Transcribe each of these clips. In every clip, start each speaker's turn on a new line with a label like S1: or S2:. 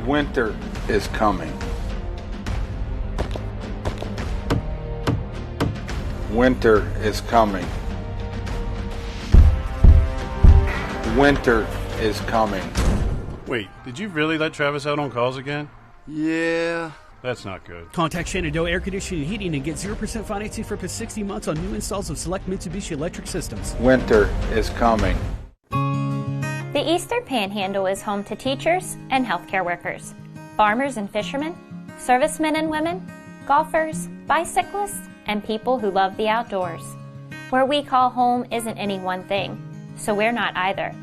S1: Winter is coming. Winter is coming. Winter is coming.
S2: Wait, did you really let Travis out on calls again?
S3: Yeah.
S2: That's not good.
S4: Contact Shenandoah Air Conditioning and Heating and get 0% financing for up to 60 months on new installs of select Mitsubishi electric systems.
S1: Winter is coming.
S5: The Eastern Panhandle is home to teachers and healthcare workers, farmers and fishermen, servicemen and women, golfers, bicyclists, and people who love the outdoors. Where we call home isn't any one thing, so we're not either.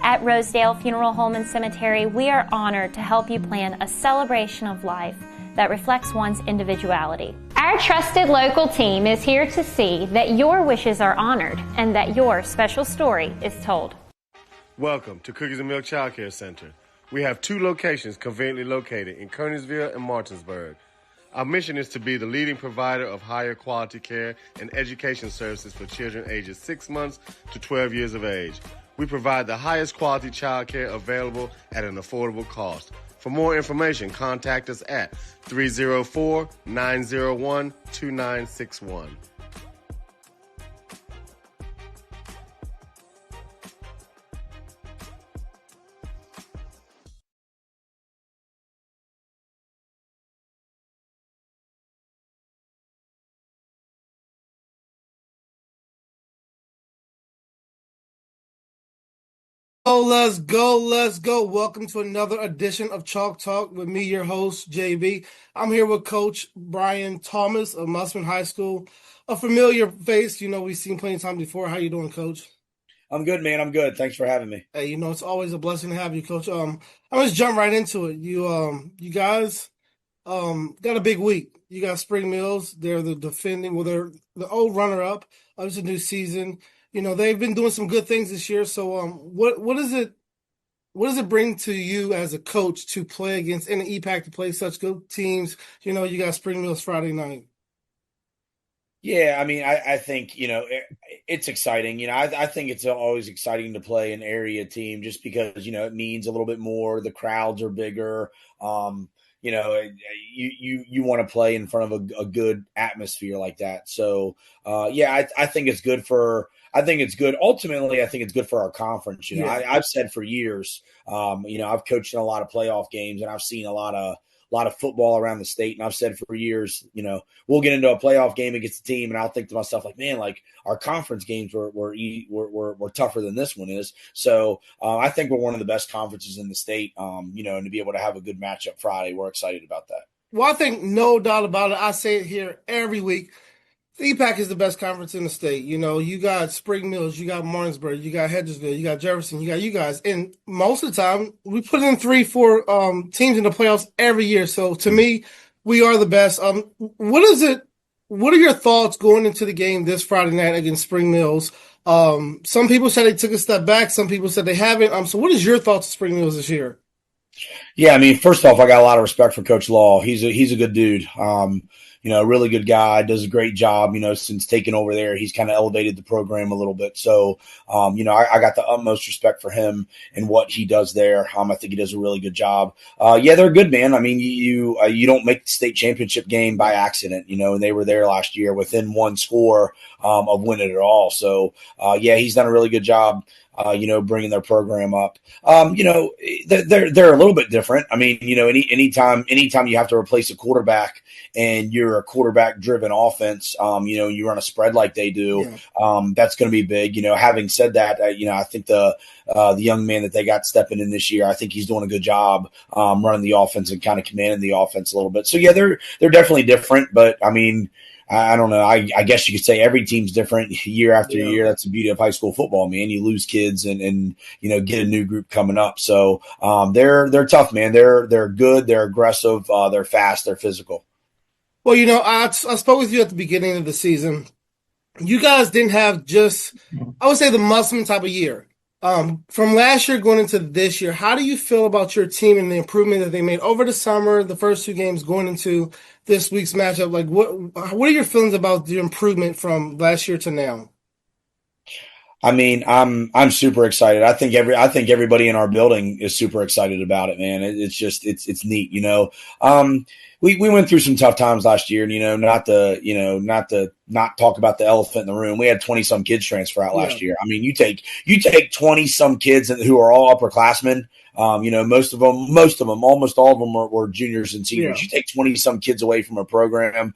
S5: At Rosedale Funeral Home and Cemetery, we are honored to help you plan a celebration of life that reflects one's individuality. Our trusted local team is here to see that your wishes are honored and that your special story is told.
S3: Welcome to Cookies and Milk Child Care Center. We have 2 locations conveniently located in Kearneysville and Martinsburg. Our mission is to be the leading provider of higher quality care and education services for children ages 6 months to 12 years of age. We provide the highest quality child care available at an affordable cost. For more information, contact us at 304-901-2961.
S6: Let's go. Welcome to another edition of Chalk Talk with me, your host, JB. I'm here with Coach Brian Thomas of Musselman High School. A familiar face, we've seen plenty of times before. How you doing, Coach?
S7: I'm good, man. I'm good. Thanks for having me.
S6: Hey, it's always a blessing to have you, Coach. I'm just jump right into it. You guys got a big week. You got Spring Mills. They're the defending, they're the old runner-up. It's a new season. They've been doing some good things this year. So, what does it bring to you as a coach to play against in the EPAC, to play such good teams? You got Spring Mills Friday night.
S7: Yeah, I mean, I think it's exciting. I think it's always exciting to play an area team just because it means a little bit more. The crowds are bigger. You want to play in front of a good atmosphere like that. So, I think it's good I think it's good. Ultimately, I think it's good for our conference. I've said for years, I've coached in a lot of playoff games and I've seen a lot of football around the state. And I've said for years, we'll get into a playoff game against a team and I'll think to myself like, man, like our conference games were tougher than this one is. So I think we're one of the best conferences in the state, and to be able to have a good matchup Friday, we're excited about that.
S6: Well, I think no doubt about it. I say it here every week. The EPAC is the best conference in the state. You got Spring Mills, you got Martinsburg, you got Hedgesville, you got Jefferson, you got you guys. And most of the time, we put in 3-4 teams in the playoffs every year. So to me, we are the best. What are your thoughts going into the game this Friday night against Spring Mills? Some people said they took a step back. Some people said they haven't. So what is your thoughts of Spring Mills this year?
S7: Yeah, I mean, first off, I got a lot of respect for Coach Law. He's a good dude. A really good guy, does a great job, since taking over there. He's kind of elevated the program a little bit. So, I got the utmost respect for him and what he does there. I think he does a really good job. They're good, man. I mean, you don't make the state championship game by accident, and they were there last year within one score of winning it all. So, he's done a really good job. Bringing their program up. They're a little bit different. I mean, anytime you have to replace a quarterback and you're a quarterback-driven offense, you run a spread like they do, that's going to be big. Having said that, I think the young man that they got stepping in this year, I think he's doing a good job running the offense and kind of commanding the offense a little bit. So, yeah, they're definitely different, but, I mean, I don't know. I guess you could say every team's different year after year. That's the beauty of high school football, man. You lose kids and get a new group coming up. So they're tough, man. They're good. They're aggressive. They're fast. They're physical.
S6: Well, I spoke with you at the beginning of the season. You guys didn't have I would say, the Musselman type of year. From last year going into this year, how do you feel about your team and the improvement that they made over the summer, the first 2 games going into this week's matchup? Like, what are your feelings about the improvement from last year to now?
S7: I mean, I'm super excited. I think everybody in our building is super excited about it, man. It's neat, you know. We went through some tough times last year, and not talk about the elephant in the room. We had 20 some kids transfer out last year. I mean, you take 20 some kids who are all upperclassmen. Most of them, almost all of them were juniors and seniors.
S6: Yeah.
S7: You take 20 some kids away from a program.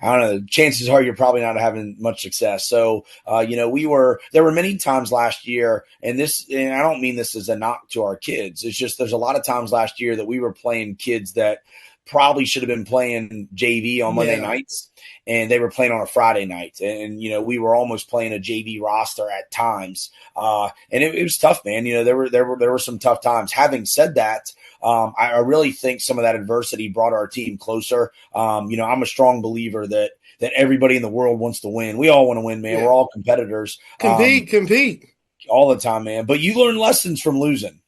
S7: I don't know. Chances are you're probably not having much success. So, there were many times last year, and I don't mean this as a knock to our kids. It's just there's a lot of times last year that we were playing kids that probably should have been playing JV on Monday nights, and they were playing on a Friday night. And, we were almost playing a JV roster at times. And it was tough, man. There were some tough times. Having said that, I really think some of that adversity brought our team closer. I'm a strong believer that everybody in the world wants to win. We all want to win, man. Yeah. We're all competitors.
S6: Compete
S7: all the time, man. But you learn lessons from losing.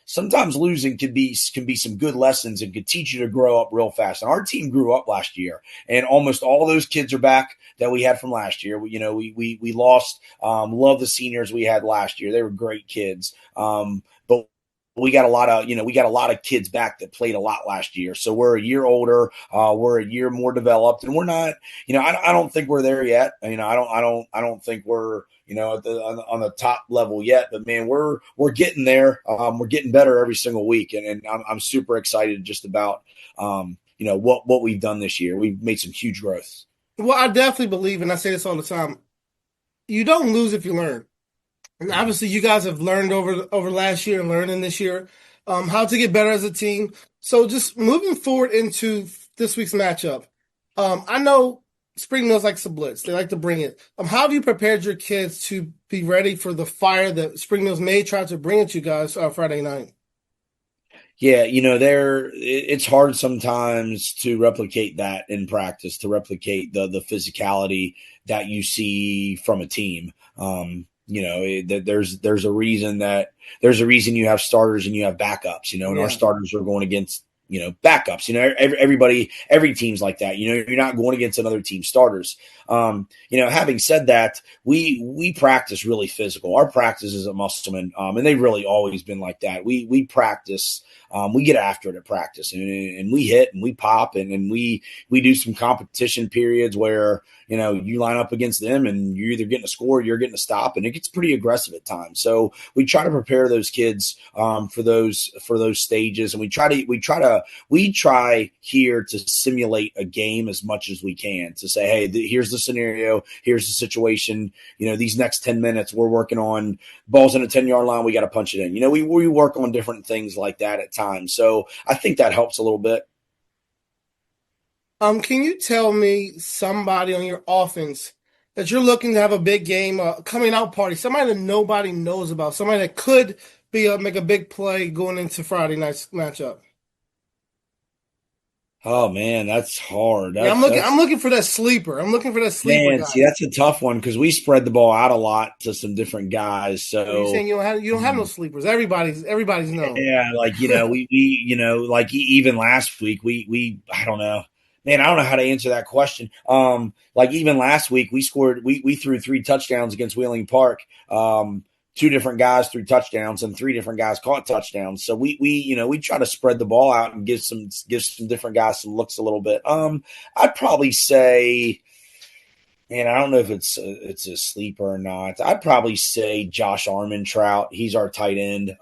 S7: Sometimes losing can be some good lessons and could teach you to grow up real fast. And our team grew up last year, and almost all those kids are back that we had from last year. We lost. Love the seniors we had last year. They were great kids. But we got a lot of kids back that played a lot last year. So we're a year older. We're a year more developed, and we're not. I don't think we're there yet. I don't think we're on the top level yet. But man, we're getting there. We're getting better every single week, and I'm super excited just about what we've done this year. We've made some huge growths.
S6: Well, I definitely believe, and I say this all the time, you don't lose if you learn. And obviously you guys have learned over last year and learning this year how to get better as a team. So just moving forward into this week's matchup, I know Spring Mills likes to blitz. They like to bring it. How have you prepared your kids to be ready for the fire that Spring Mills may try to bring at you guys Friday night?
S7: Yeah, it's hard sometimes to replicate that in practice, to replicate the physicality that you see from a team. There's a reason you have starters and you have backups, and our starters are going against, backups, every team's like that, you're not going against another team's starters. Having said that, we practice really physical. Our practice is at Musselman, and they've really always been like that. We practice, we get after it at practice, and we hit and we pop, and we do some competition periods where, you line up against them and you're either getting a score or you're getting a stop, and it gets pretty aggressive at times. So we try to prepare those kids for those stages, and we try here to simulate a game as much as we can, to say, hey, here's the scenario, here's the situation. These next 10 minutes we're working on balls in a 10-yard line, we got to punch it in. We work on different things like that at times. So I think that helps a little bit.
S6: Can you tell me somebody on your offense that you're looking to have a big game, coming out party, somebody that nobody knows about, somebody that could make a big play going into Friday night's matchup?
S7: Oh man, that's hard.
S6: I'm looking for that sleeper. I'm looking for that sleeper.
S7: Man,
S6: guy.
S7: See, that's a tough one because we spread the ball out a lot to some different guys. So
S6: you're saying you don't have no sleepers. Everybody's known.
S7: Yeah, we even last week we I don't know. Man, I don't know how to answer that question. Even last week we threw 3 touchdowns against Wheeling Park. 2 different guys threw touchdowns and 3 different guys caught touchdowns. So we try to spread the ball out and give some different guys some looks a little bit. I'd probably say, man, I don't know if it's a sleeper or not. I'd probably say Josh Armentrout. He's our tight end.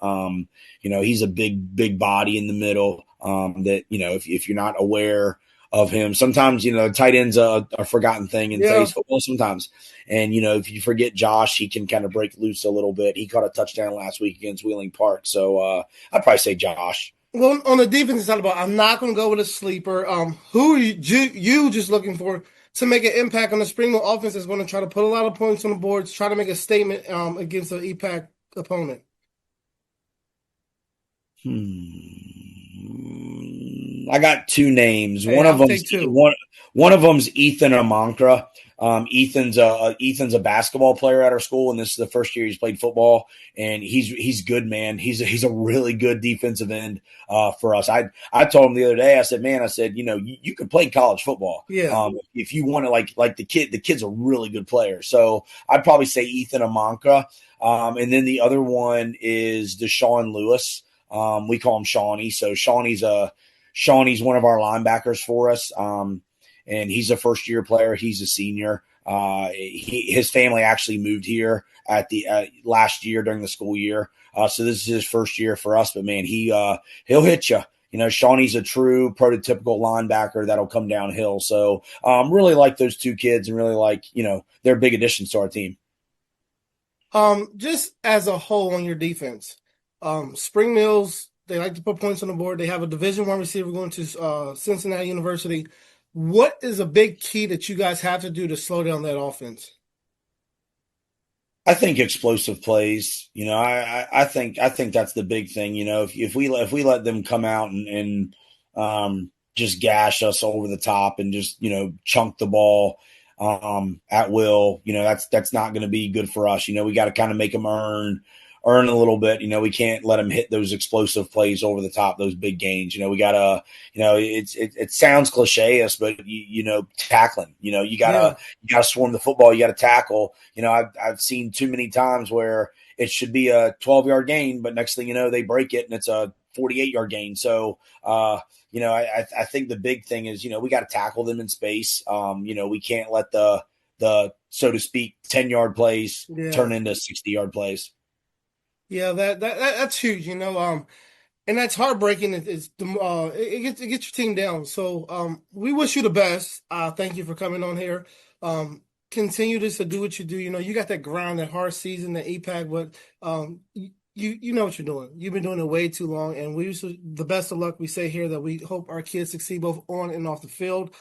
S7: He's a big body in the middle. That if you're not aware of him, sometimes tight end's a forgotten thing in today's football sometimes. And if you forget Josh, he can kind of break loose a little bit. He caught a touchdown last week against Wheeling Park, so I'd probably say Josh.
S6: Well, on the defensive side of the ball, I'm not going to go with a sleeper. Who are you just looking for to make an impact on the Springville offense that's going to try to put a lot of points on the boards, try to make a statement against an EPAC opponent?
S7: I got 2 names.
S6: Hey,
S7: one of them's Ethan Amankra. Ethan's a basketball player at our school, and this is the first year he's played football, and he's good, man. He's a really good defensive end for us. I told him the other day, I said, you could play college football.
S6: Yeah.
S7: If you want to, like the kid's a really good player. So I'd probably say Ethan Amanka. And then the other one is Deshaun Lewis. We call him Shawnee. So Shawnee's one of our linebackers for us. And he's a first year player. He's a senior. His family actually moved here at the last year during the school year. So this is his first year for us, but man, he'll hit you. Shawnee's a true prototypical linebacker that'll come downhill. So really like those two kids and really like, they're big additions to our team.
S6: Just as a whole on your defense, Spring Mills, they like to put points on the board. They have a Division I receiver going to Cincinnati University. What is a big key that you guys have to do to slow down that offense?
S7: I think explosive plays. I think that's the big thing. If we let them come out and just gash us over the top and just chunk the ball at will, that's not going to be good for us. We got to kind of make them earn a little bit. We can't let them hit those explosive plays over the top, those big gains. We gotta, it sounds cliche-ish, but tackling, you gotta swarm the football. You gotta tackle. I've seen too many times where it should be a 12-yard gain, but next thing you know, they break it and it's a 48-yard gain. So, I think the big thing is, we got to tackle them in space. We can't let the so to speak 10-yard plays turn into 60-yard plays.
S6: Yeah, that's huge, and that's heartbreaking. It gets your team down. So we wish you the best. Thank you for coming on here. Continue to do what you do. You got that grind, that hard season, that EPAC, but you know what you're doing. You've been doing it way too long, and we wish you the best of luck. We say here that we hope our kids succeed both on and off the field.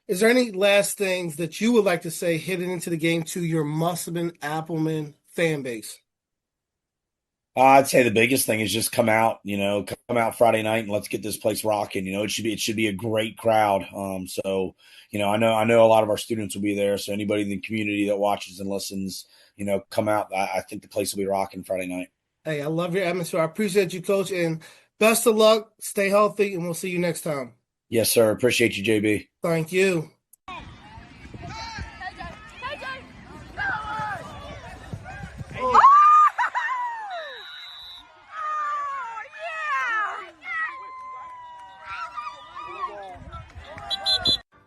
S6: Is there any last things that you would like to say heading into the game to your Musselman Applemen fan base?
S7: I'd say the biggest thing is just come out Friday night and let's get this place rocking. It should be a great crowd. So I know a lot of our students will be there. So anybody in the community that watches and listens, come out. I think the place will be rocking Friday night. Hey,
S6: I love your atmosphere. I appreciate you, Coach, and best of luck. Stay healthy, and we'll see you next time.
S7: Yes, sir. Appreciate you, JB.
S6: Thank you.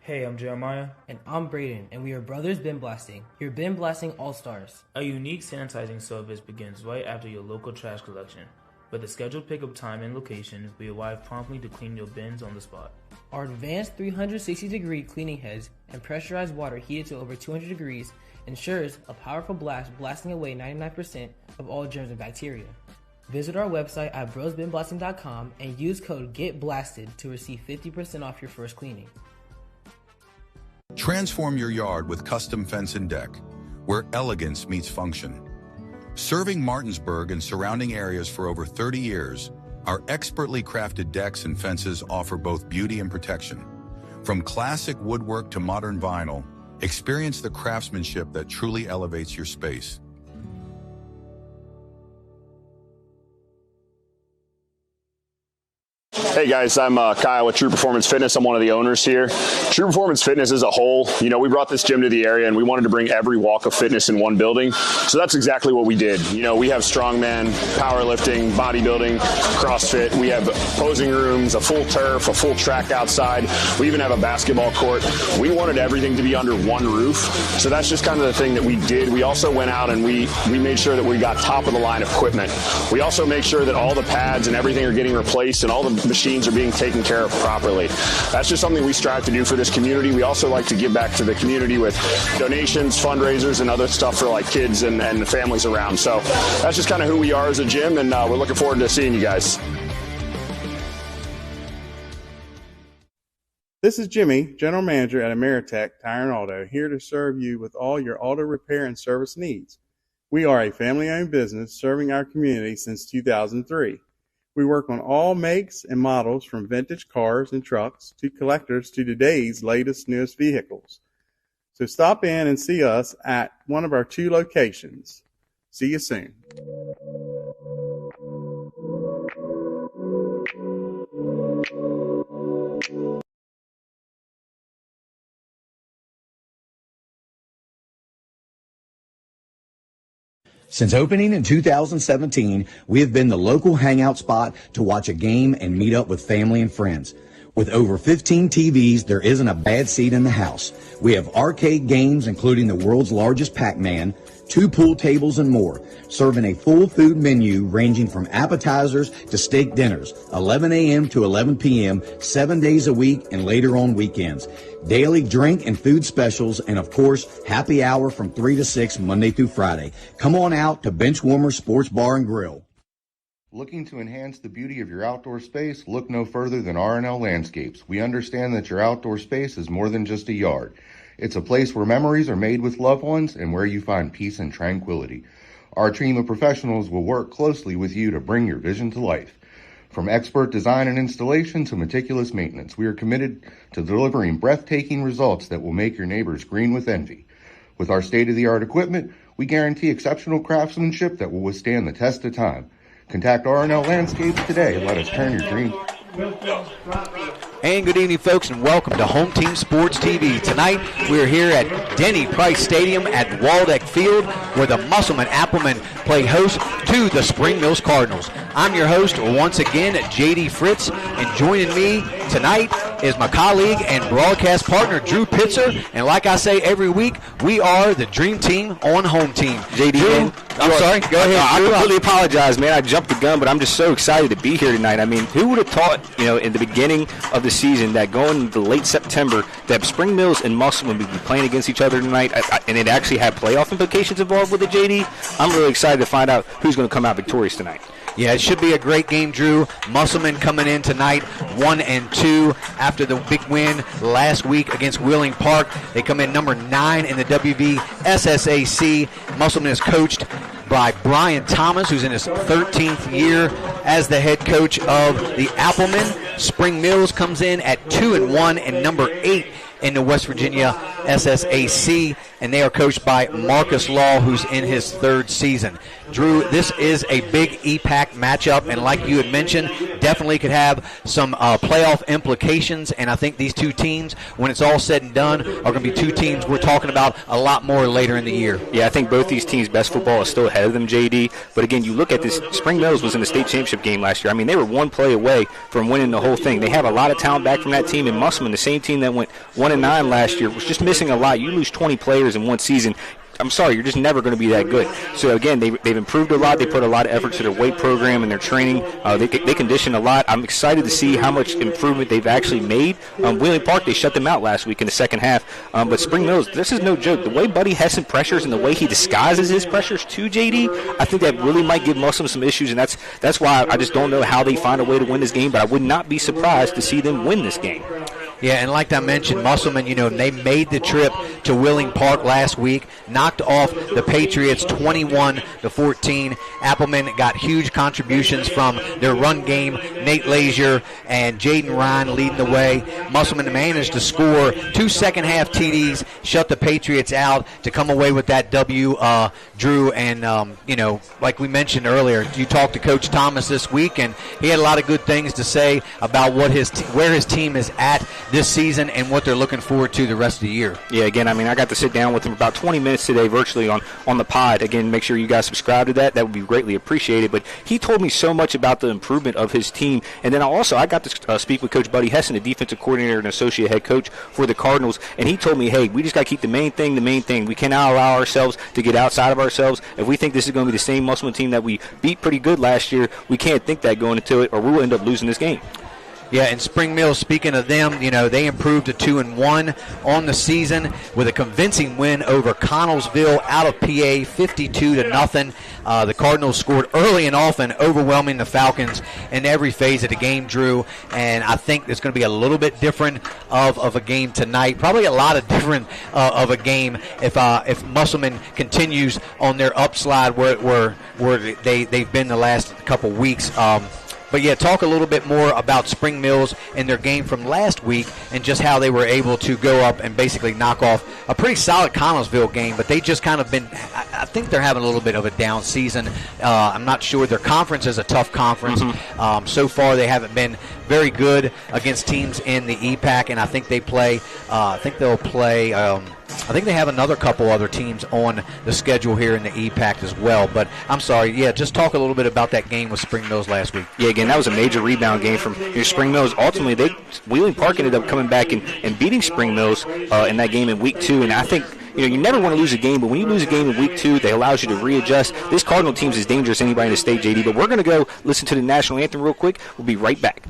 S8: Hey, I'm Jeremiah.
S9: And I'm Brayden, and we are Brothers Bin Blasting, your bin blasting all-stars.
S8: A unique sanitizing service begins right after your local trash collection. With a scheduled pickup time and location, we arrive promptly to clean your bins on the spot.
S9: Our advanced 360-degree cleaning heads and pressurized water heated to over 200 degrees ensures a powerful blast blasting away 99% of all germs and bacteria. Visit our website at brosbinblasting.com and use code GETBLASTED to receive 50% off your first cleaning.
S10: Transform your yard with custom fence and deck, where elegance meets function. Serving Martinsburg and surrounding areas for over 30 years, our expertly crafted decks and fences offer both beauty and protection. From classic woodwork to modern vinyl, experience the craftsmanship that truly elevates your space.
S11: Hey guys, I'm Kyle with True Performance Fitness. I'm one of the owners here. True Performance Fitness as a whole, we brought this gym to the area and we wanted to bring every walk of fitness in one building. So that's exactly what we did. We have strongman, powerlifting, bodybuilding, CrossFit. We have posing rooms, a full turf, a full track outside. We even have a basketball court. We wanted everything to be under one roof. So that's just kind of the thing that we did. We also went out and we made sure that we got top of the line equipment. We also make sure that all the pads and everything are getting replaced and all the machines are being taken care of properly. That's just something we strive to do for this community. We also like to give back to the community with donations, fundraisers, and other stuff for like kids and the families around. So that's just kind of who we are as a gym, and we're looking forward to seeing you guys.
S2: This is Jimmy, General Manager at Ameritech Tire and Auto, here to serve you with all your auto repair and service needs. We are a family-owned business serving our community since 2003. We work on all makes and models from vintage cars and trucks to collectors to today's latest, newest vehicles. So stop in and see us at one of our 2 locations. See you soon.
S12: Since opening in 2017, we have been the local hangout spot to watch a game and meet up with family and friends. With over 15 TVs, there isn't a bad seat in the house. We have arcade games, including the world's largest Pac-Man, 2 pool tables, and more, serving a full food menu ranging from appetizers to steak dinners, 11 a.m. to 11 p.m., 7 days a week, and later on weekends. Daily drink and food specials, and of course, happy hour from 3 to 6, Monday through Friday. Come on out to Benchwarmer Sports Bar and Grill.
S13: Looking to enhance the beauty of your outdoor space? Look no further than R&L Landscapes. We understand that your outdoor space is more than just a yard. It's a place where memories are made with loved ones and where you find peace and tranquility. Our team of professionals will work closely with you to bring your vision to life. From expert design and installation to meticulous maintenance, we are committed to delivering breathtaking results that will make your neighbors green with envy. With our state-of-the-art equipment, we guarantee exceptional craftsmanship that will withstand the test of time. Contact R&L Landscapes today and let us turn your dreams.
S14: And good evening, folks, and welcome to Home Team Sports TV. Tonight, we're here at Denny Price Stadium at Waldeck Field, where the Musselman Applemen play host to the Spring Mills Cardinals. I'm your host, once again, J.D. Fritz, and joining me tonight is my colleague and broadcast partner, Drew Pitzer. And like I say every week, we are the Dream Team on Home Team.
S15: J.D.,
S14: Drew, I'm sorry, go ahead.
S15: I completely apologize, man. I jumped the gun, but I'm just so excited to be here tonight. I mean, who would have thought, in the beginning of the season that going into late September that Spring Mills and Musselman would be playing against each other tonight, and it actually had playoff implications involved with it, J.D.? I'm really excited to find out who's going to come out victorious tonight.
S14: Yeah, it should be a great game, Drew. Musselman coming in tonight 1-2 after the big win last week against Wheeling Park. They come in number 9 in the WVSSAC. Musselman is coached by Brian Thomas, who's in his 13th year as the head coach of the Applemen. Spring Mills comes in at 2-1 and number 8 in the West Virginia SSAC, and they are coached by Marcus Law, who's in his 3rd season. Drew, this is a big EPAC matchup, and like you had mentioned, definitely could have some playoff implications, and I think these two teams, when it's all said and done, are going to be two teams we're talking about a lot more later in the year.
S15: Yeah, I think both these teams' best football is still ahead of them, JD, but again, you look at this, Spring Mills was in the state championship game last year. I mean, they were one play away from winning the whole thing. They have a lot of talent back from that team, and Musselman, the same team that went 1-9 last year, was just missing a lot. You lose 20 players in one season, I'm sorry, you're just never going to be that good. So, again, they've improved a lot. They put a lot of effort to their weight program and their training. They condition a lot. I'm excited to see how much improvement they've actually made. Wheeling Park, they shut them out last week in the second half. But Spring Mills, this is no joke. The way Buddy Hessen pressures and the way he disguises his pressures to JD, I think that really might give Muslim some issues, and that's why I just don't know how they find a way to win this game, but I would not be surprised to see them win this game.
S14: Yeah, and like I mentioned, Musselman, they made the trip to Wheeling Park last week, knocked off the Patriots 21-14. Applemen got huge contributions from their run game. Nate Lazier and Jaden Ryan leading the way. Musselman managed to score 2 second-half TDs, shut the Patriots out to come away with that W, Drew. And, like we mentioned earlier, you talked to Coach Thomas this week, and he had a lot of good things to say about where his team is at this season and what they're looking forward to the rest of the year.
S15: Yeah, again, I got to sit down with him about 20 minutes today virtually on the pod. Again, make sure you guys subscribe to that. That would be greatly appreciated. But he told me so much about the improvement of his team. And then I got to speak with Coach Buddy Hessen, the defensive coordinator and associate head coach for the Cardinals. And he told me, hey, we just got to keep the main thing. We cannot allow ourselves to get outside of ourselves. If we think this is going to be the same Musselman team that we beat pretty good last year, we can't think that going into it, or we will end up losing this game.
S14: Yeah, and Spring Mills, speaking of them, they improved to 2-1 on the season with a convincing win over Connellsville out of PA, 52-0. The Cardinals scored early and often, overwhelming the Falcons in every phase of the game, Drew. And I think it's going to be a little bit different of a game tonight. Probably a lot of different of a game if Musselman continues on their upslide where they've been the last couple weeks. But yeah, talk a little bit more about Spring Mills and their game from last week and just how they were able to go up and basically knock off a pretty solid Connellsville game. But they just kind of been, I think they're having a little bit of a down season. I'm not sure. Their conference is a tough conference. So far, they haven't been very good against teams in the EPAC, and I think they play. I think they'll play. I think they have another couple other teams on the schedule here in the EPAC as well. But I'm sorry, yeah, just talk a little bit about that game with Spring Mills last week.
S15: Yeah, again, that was a major rebound game from Spring Mills. Ultimately, Wheeling Park ended up coming back and beating Spring Mills in that game in week 2. And I think you never want to lose a game, but when you lose a game in week 2, that allows you to readjust. This Cardinal team is as dangerous as anybody in the state, JD. But we're going to go listen to the national anthem real quick. We'll be right back.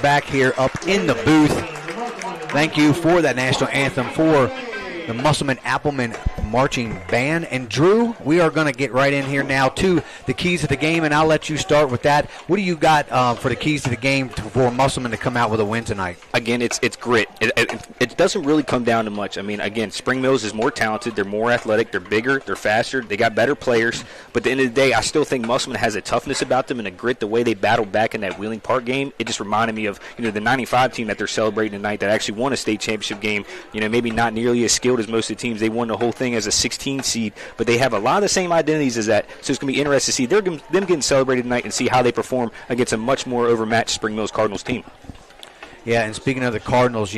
S14: Back here up in the booth. Thank you for that national anthem for the Musselman Applemen marching band. And Drew, we are going to get right in here now to the keys to the game, and I'll let you start with that. What do you got for the keys to the game for Musselman to come out with a win tonight?
S15: Again, it's grit. It doesn't really come down to much. I mean, again, Spring Mills is more talented. They're more athletic. They're bigger. They're faster. They got better players. But at the end of the day, I still think Musselman has a toughness about them and a grit. The way they battled back in that Wheeling Park game, it just reminded me of the 95 team that they're celebrating tonight that actually won a state championship game. Maybe not nearly as skilled as most of the teams. They won the whole thing as a 16 seed, but they have a lot of the same identities as that. So it's going to be interesting to see them getting celebrated tonight and see how they perform against a much more overmatched Spring Mills Cardinals team.
S14: Yeah, and speaking of the Cardinals,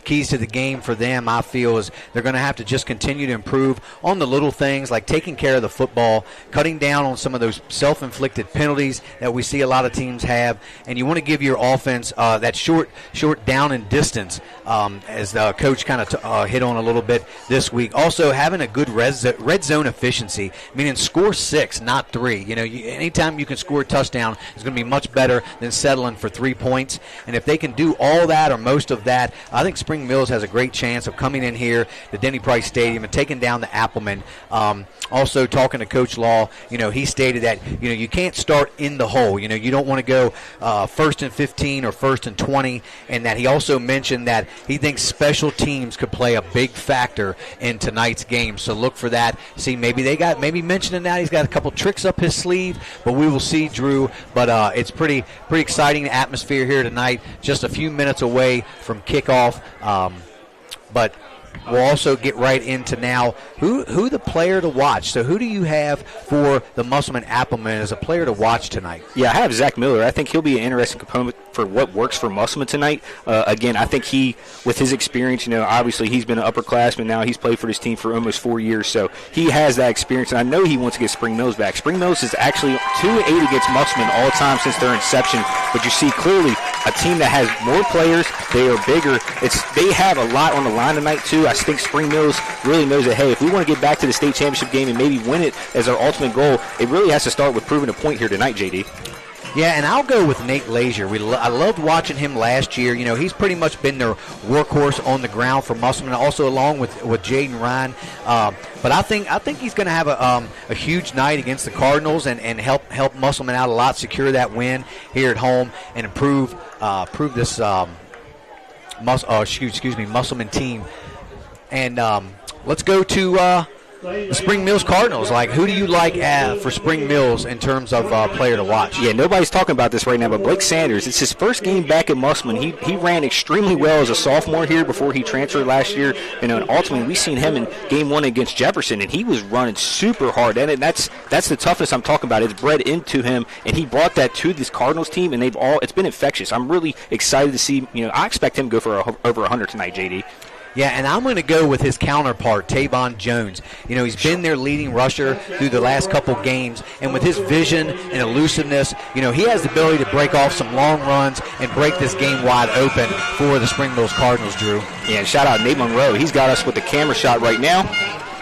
S14: keys to the game for them, I feel, is they're going to have to just continue to improve on the little things like taking care of the football, cutting down on some of those self-inflicted penalties that we see a lot of teams have, and you want to give your offense that short down and distance, as the coach kind of hit on a little bit this week. Also, having a good red zone efficiency, meaning score 6, not 3. Anytime you can score a touchdown, it's going to be much better than settling for 3 points. And if they can do all that or most of that, I think Spring Mills has a great chance of coming in here to Denny Price Stadium and taking down the Applemen. Also, talking to Coach Law, he stated that you can't start in the hole. You don't want to go 1st and 15 or 1st and 20, and that he also mentioned that he thinks special teams could play a big factor in tonight's game. So look for that. See, maybe mentioning that he's got a couple tricks up his sleeve, but we will see, Drew. But it's pretty exciting atmosphere here tonight. Just a few minutes away from kickoff, but we'll also get right into now who the player to watch. So who do you have for the Musselman Applemen as a player to watch tonight?
S15: Yeah, I have Zach Miller. I think he'll be an interesting component for what works for Musselman tonight. Again, I think he, with his experience, obviously he's been an upperclassman now. He's played for this team for almost 4 years, so he has that experience, and I know he wants to get Spring Mills back. Spring Mills is actually 2-8 against Musselman all time since their inception, but you see clearly a team that has more players. They are bigger. They have a lot on the line tonight, too. I think Spring Mills really knows that, hey, if we want to get back to the state championship game and maybe win it as our ultimate goal, it really has to start with proving a point here tonight, JD.
S14: Yeah, and I'll go with Nate Lazier. I loved watching him last year. You know, he's pretty much been their workhorse on the ground for Musselman, also along with Jaden Ryan. But I think he's going to have a huge night against the Cardinals and help Musselman out a lot, secure that win here at home, and improve this Musselman team. And let's go to the Spring Mills Cardinals. Like, who do you like for Spring Mills in terms of player to watch?
S15: Yeah, nobody's talking about this right now, but Blake Sanders, it's his first game back at Musselman. He ran extremely well as a sophomore here before he transferred last year. And ultimately, we've seen him in game 1 against Jefferson, and he was running super hard. And that's the toughness I'm talking about. It's bred into him, and he brought that to this Cardinals team, and it's been infectious. I'm really excited to see, I expect him to go for over 100 tonight, JD.
S14: Yeah, and I'm going to go with his counterpart, Tavon Jones. He's been their leading rusher through the last couple games, and with his vision and elusiveness, he has the ability to break off some long runs and break this game wide open for the Spring Mills Cardinals, Drew.
S15: Yeah, and shout out Nate Monroe. He's got us with the camera shot right now,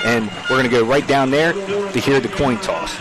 S15: and we're going to go right down there to hear the coin toss.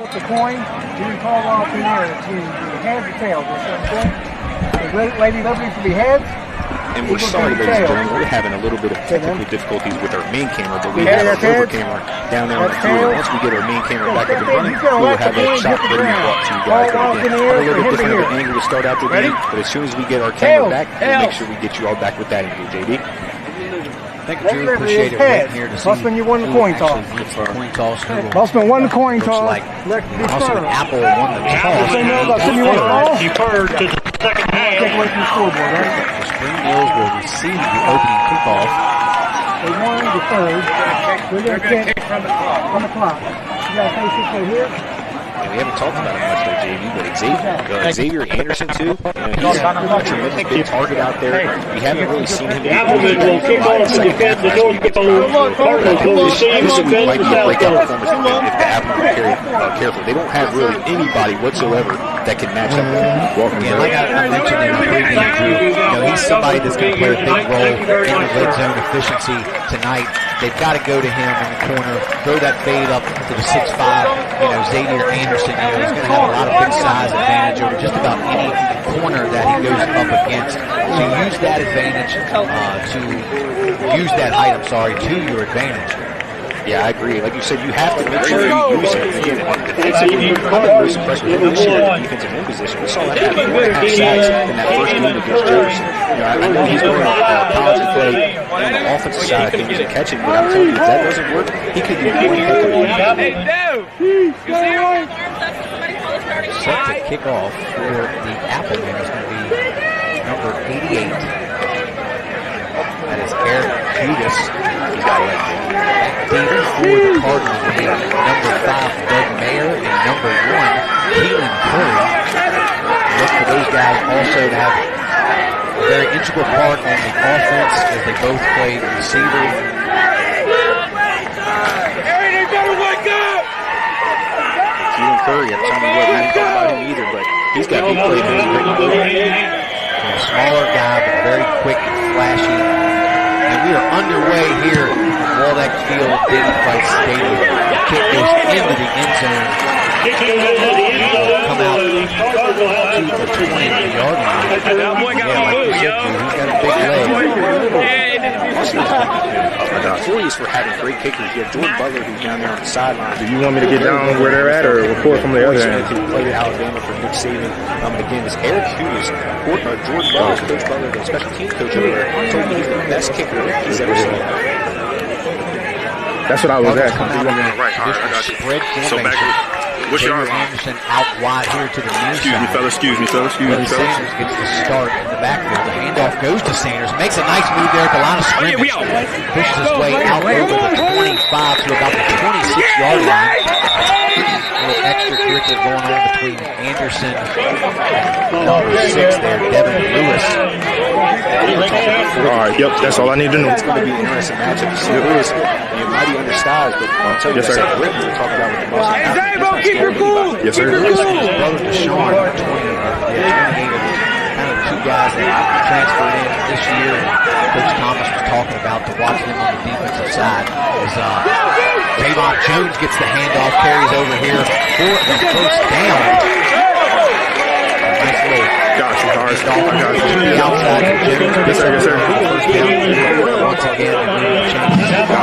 S16: Flip the coin, you can call off in there to heads or tails. The Lady Liberty to be heads.
S15: And we're sorry, ladies and gentlemen, we're having a little bit of technical difficulties with our main camera, but we have our over camera down there on the field. Once we get our main camera back up and running, we'll have that shot ready to brought to you guys. Again, a little bit different of an angle to start out the game, but as soon as we get our camera back, we'll make sure we get you all back with that angle, JD.
S14: Thank you, Drew. Appreciate it. Waiting here to see
S16: Musselman, you won the coin toss. Musselman won the coin toss.
S14: Musselman Apple won the toss.
S16: Deferred to the second half. Take away from the scoreboard, right?
S14: The Spring Mills will receive the opening kickoff.
S16: They won deferred. We're going to kick from the clock. You got to face this right here.
S15: We haven't talked about him much there, JV, but Xavier Anderson, too. He's a tremendous big target out there. We haven't really seen him. The Applemen will kick off to defend the North Cardinals will receive this might be a breakout performance if the Applemen are careful. They don't have really anybody whatsoever that can match up with him. Welcome,
S14: yeah, like I mentioned in the preview, Drew, he's somebody that's going to play a big role in the red zone efficiency tonight. They've got to go to him in the corner, throw that fade up to the 6'5", Xavier Anderson. He's going to have a lot of big size advantage over just about any corner that he goes up against. So use that advantage to your advantage.
S15: Yeah, I agree. Like you said, you have to make sure you use it. Again, defensively, I'm the most impressed with him this year at the defensive end position. We saw that happen 4.5 sacks in that first game against Jefferson. I know he's going to college and play on the offensive side of things and catching, but I'm telling you, if that doesn't work, he could be one heck of a
S14: Set to kick off for the Applemen is going to be number 88. That is Eric Judas. He's got it. David for the Cardinals will be number 5, Doug Mayer, and number 1, Keelan Curry. Look for those guys also to have a very integral part on the offense as they both play receiver.
S15: Keelan Curry, I'm telling you what, I didn't talk about him either, but he's got big play.
S14: A smaller guy, but very quick and flashy. And we are underway here at Waldeck Field, David Price Stadium. The kick goes into the end zone. Come out to the 20-yard line. Yeah, like you said, he's got a big leg.
S15: Notorious for having great kickers. You have Jordan Butler who's down there on the sideline.
S17: Do you want me to get down where they're at or report from the other end?
S15: Who played at Alabama for Nick Saban. And again, this Eric Hughes, Jordan Butler, Coach Butler, the special teams coach over there, told me he's the best kicker he's ever seen.
S17: That's what I was asking.
S14: Right, all right, I got you.
S17: So back What's your
S14: Xavier Anderson out wide here to the near
S17: Excuse
S14: side.
S17: me, fellas. Excuse me, fellas.
S14: Willie Sanders gets the start in the backfield. The handoff goes to Sanders. Makes a nice move there at the line of scrimmage. Pushes his way out over the 25 to about the 26-yard line. A little extracurricular going on between Anderson and number 6 there, Devin Lewis.
S17: All right, yep, that's all I need to know.
S15: It's going to be an interesting matchup. Lewis, mighty undersized, but I'll tell you,
S17: yes, sir.
S15: That grip we were talking about with the muscle.
S17: Keep your cool. Yes, sir.
S14: Lewis and his brother Deshaun, 28 of kind of the two guys that transferred in this year. Coach Thomas was talking about to watch them on the defensive side. Is Javon Jones gets the handoff, carries over here for the first down. Nice little
S17: Gotcha, all right.
S14: to the outside of Jones.
S17: Yes, sir. Yes, sir.
S14: First down. Once again, the changes.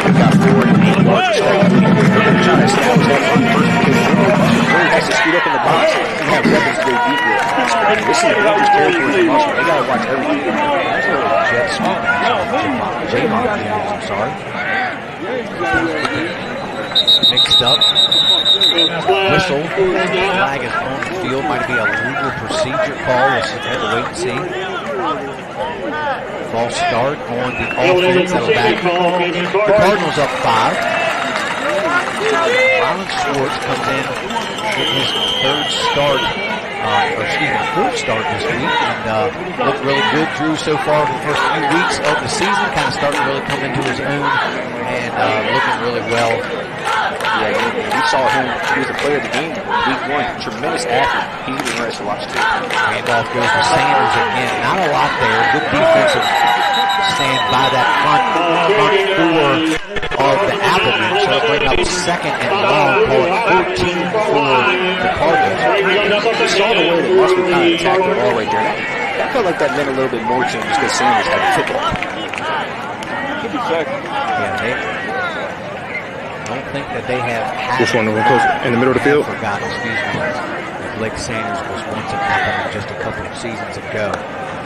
S15: Got 4 and 8 yards straight. They're going to try to establish that run first because Missouri has to scoot up in the box. We have weapons to go deep with. This is the Panthers' territory in Musselman. They got to watch everything.
S14: There's a little jet sweep. Javon Jones, I'm sorry. Mixed up. Whistle. Flag is on the field. Might be a legal procedure call. We'll have to wait and see. False start on the offense. That'll back. The Cardinals up 5. Rylan Schwartz comes in with his fourth start this week, and looked really good. Drew so far for the first few weeks of the season, kind of starting to really come into his own and looking really well.
S15: Yeah, we saw him. He was a player of the game week 1. Tremendous athlete. He's going to be nice to watch too.
S14: Handoff goes to Sanders again. Not a lot there. Good defensive stand by that front four of the Applemen. So it'll bring up 2nd and long. Call it 14 for the Cardinals.
S15: We saw the way that Musselman kind of attacked the ball right there. I felt like that meant a little bit more to him just because Sanders had the football. Could be fair.
S14: Yeah, don't think that they have had
S17: Which one? Close in the middle of the field?
S14: Forgotten, excuse me. Blake Sanders was once an Appleman just a couple of seasons ago.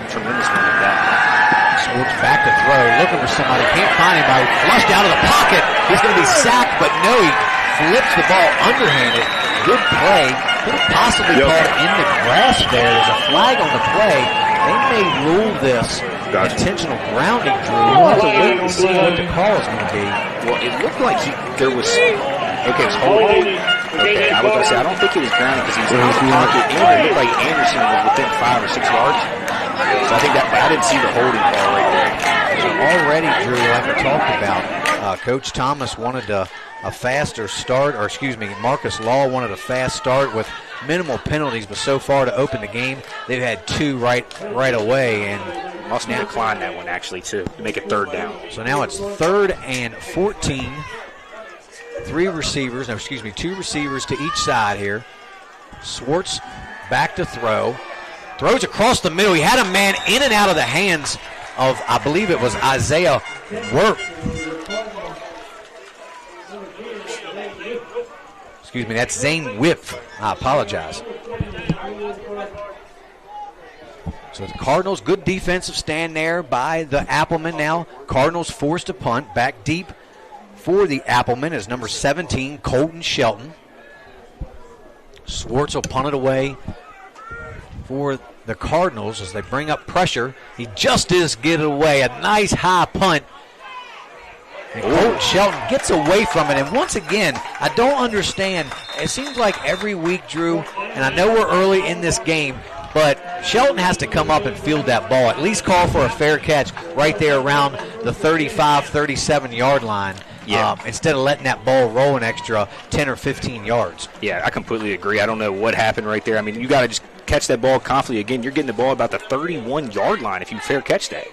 S15: Tremendous one like that.
S14: Schwartz back to throw, looking for somebody, can't find anybody, flushed out of the pocket. He's going to be sacked, but no, he flips the ball underhanded. Good play. Could have possibly called in the grass there. There's a flag on the play. They may rule this intentional grounding, Drew. We'll have to wait and see what the call is going to be.
S15: Well, it looked like there was, it's holding. Okay, I was going to say, I don't think it was grounding because he was out of the pocket, and it looked like Anderson was within 5 or 6 yards. So I think that I didn't see the holding call right there.
S14: So already, Drew, like we talked about, Coach Thomas wanted a faster start, or excuse me, Marcus Law wanted a fast start with minimal penalties, but so far to open the game, they've had 2 right away, and
S15: Musselman declined that one actually too to make it 3rd down.
S14: So now it's 3rd and 14. 2 receivers to each side here. Schwartz back to throw. Throws across the middle. He had a man in and out of the hands of, I believe it was Isaiah Work. Excuse me, that's Zane Whip. I apologize. So the Cardinals, good defensive stand there by the Applemen now. Cardinals forced to punt. Back deep for the Applemen is number 17, Colton Shelton. Schwartz will punt it away for the Cardinals as they bring up pressure. He just does get it away. A nice high punt. And Colton Shelton gets away from it. And once again, I don't understand. It seems like every week, Drew, and I know we're early in this game, but Shelton has to come up and field that ball. At least call for a fair catch right there around the 35, 37-yard line.
S15: Yeah.
S14: Instead of letting that ball roll an extra 10 or 15 yards.
S15: Yeah, I completely agree. I don't know what happened right there. I mean, you got to just catch that ball confidently. Again, you're getting the ball about the 31-yard line if you fair catch that.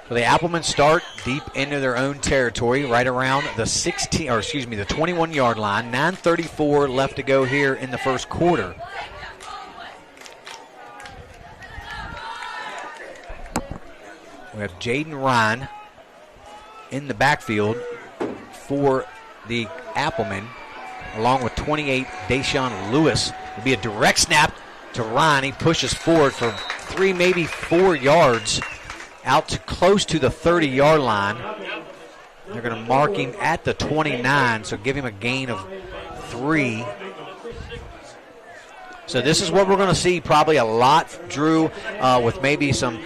S14: So the Applemen start deep into their own territory, right around the 21-yard line. 9:34 left to go here in the first quarter. We have Jaden Ryan in the backfield for the Applemen, along with 28, Deshaun Lewis. It'll be a direct snap to Ryan. He pushes forward for 3, maybe 4 yards, out to close to the 30-yard line. They're going to mark him at the 29, so give him a gain of 3. So this is what we're going to see probably a lot, Drew, with maybe some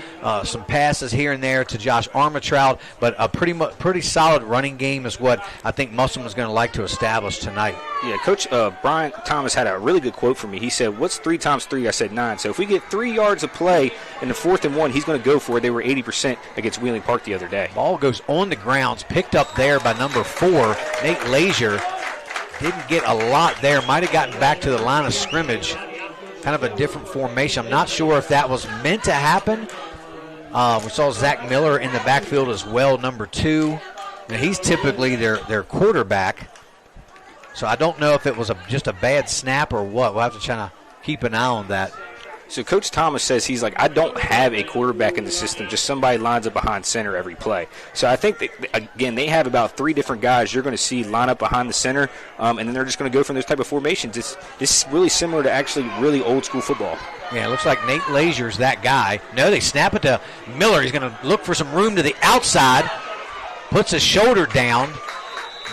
S14: passes here and there to Josh Armitrout, but a pretty solid running game is what I think Musselman is going to like to establish tonight.
S15: Yeah, Coach Brian Thomas had a really good quote for me. He said, "What's 3 times 3?" I said 9. So if we get 3 yards of play in the 4th and 1, he's going to go for it. They were 80% against Wheeling Park the other day.
S14: Ball goes on the grounds, picked up there by number 4, Nate Lazier. Didn't get a lot there. Might have gotten back to the line of scrimmage. Kind of a different formation. I'm not sure if that was meant to happen. We saw Zach Miller in the backfield as well, number 2. And he's typically their quarterback. So I don't know if it was just a bad snap or what. We'll have to try to keep an eye on that.
S15: So Coach Thomas says he's like, I don't have a quarterback in the system, just somebody lines up behind center every play. So I think, that, again, they have about 3 different guys you're going to see line up behind the center, and then they're just going to go from those type of formations. It's really similar to actually really old school football.
S14: Yeah, it looks like Nate Lazier's that guy. No, they snap it to Miller. He's going to look for some room to the outside, puts his shoulder down,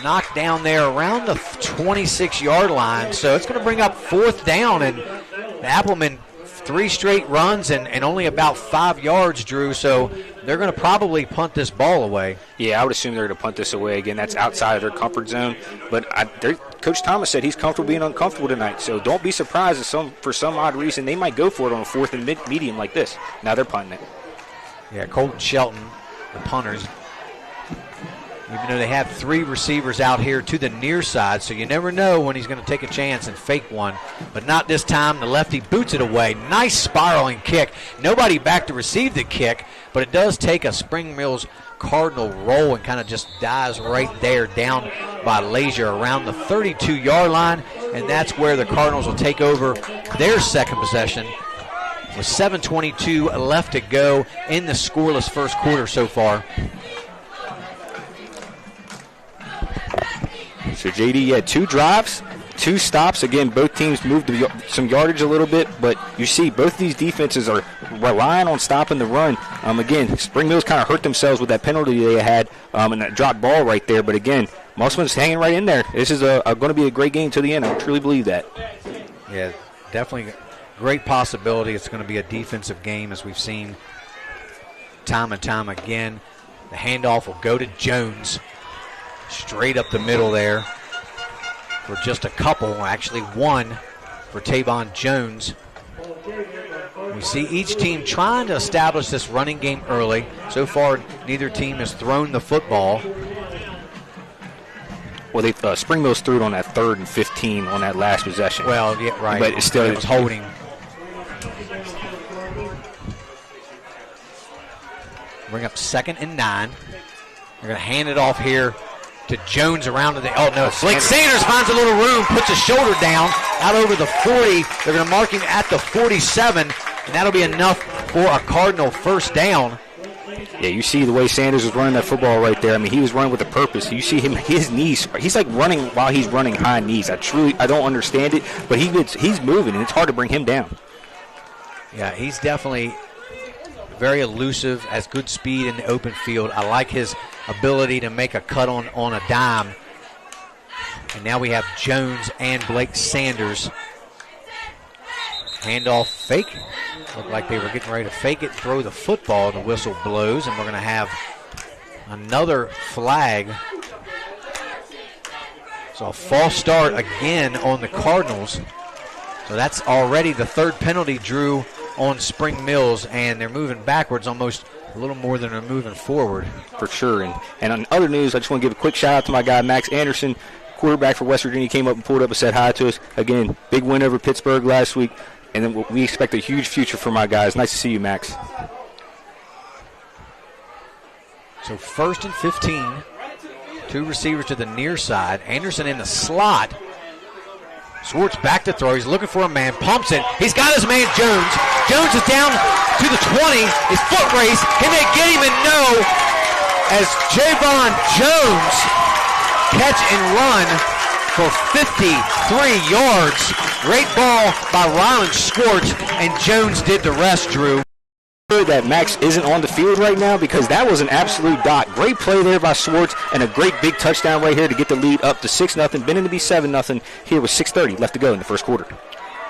S14: knocked down there around the 26-yard line. So it's going to bring up 4th down, and the Applemen 3 straight runs and only about 5 yards, Drew, so they're going to probably punt this ball away.
S15: Yeah, I would assume they're going to punt this away. Again, that's outside of their comfort zone. But Coach Thomas said he's comfortable being uncomfortable tonight, so don't be surprised if for some odd reason they might go for it on a 4th and medium like this. Now they're punting it.
S14: Yeah, Colton Shelton, the punters, even though they have 3 receivers out here to the near side, so you never know when he's going to take a chance and fake one. But not this time. The lefty boots it away. Nice spiraling kick. Nobody back to receive the kick, but it does take a Spring Mills Cardinal roll and kind of just dies right there down by Lazier around the 32-yard line, and that's where the Cardinals will take over their second possession with 7:22 left to go in the scoreless first quarter so far.
S15: So JD had 2 drives, 2 stops. Again, both teams moved some yardage a little bit, but you see both of these defenses are relying on stopping the run. Again, Spring Mills kind of hurt themselves with that penalty they had and that dropped ball right there. But again, Musselman's hanging right in there. This is going to be a great game to the end. I truly believe that.
S14: Yeah, definitely great possibility. It's going to be a defensive game, as we've seen time and time again. The handoff will go to Jones. Straight up the middle there for just a couple, actually 1 for Tavon Jones. We see each team trying to establish this running game early. So far, neither team has thrown the football.
S15: Well, Spring Mills threw it on that 3rd and 15 on that last possession.
S14: Well, yeah, right.
S15: But it
S14: was holding. Bring up 2nd and 9. They're going to hand it off here to Jones around to the, Blake Sanders finds a little room, puts his shoulder down out over the 40. They're going to mark him at the 47, and that'll be enough for a Cardinal first down.
S15: Yeah, you see the way Sanders was running that football right there. I mean, he was running with a purpose. You see him, his knees, he's like running while he's running high knees. I don't understand it, but he's moving, and it's hard to bring him down.
S14: Yeah, he's definitely very elusive, has good speed in the open field. I like his ability to make a cut on a dime. And now we have Jones and Blake Sanders. Handoff fake. Looked like they were getting ready to fake it, throw the football. The whistle blows, and we're going to have another flag. So a false start again on the Cardinals. So that's already the 3rd penalty, Drew, on Spring Mills, and they're moving backwards almost a little more than they're moving forward.
S15: For sure. And on other news, I just want to give a quick shout-out to my guy, Max Anderson, quarterback for West Virginia. Came up and pulled up and said hi to us. Again, big win over Pittsburgh last week, and then we expect a huge future for my guys. Nice to see you, Max.
S14: So 1st and 15. 2 receivers to the near side. Anderson in the slot. Swartz back to throw. He's looking for a man. Pumps it. He's got his man Jones. Jones is down to the 20. His foot race. Can they get him? And no. As Javon Jones catch and run for 53 yards. Great ball by Rylan Swartz. And Jones did the rest, Drew.
S15: that Max isn't on the field right now because that was an absolute dot. Great play there by Swartz and a great big touchdown right here to get the lead up to 6-0. Been to be 7-0 here with 6:30 left to go in the first quarter.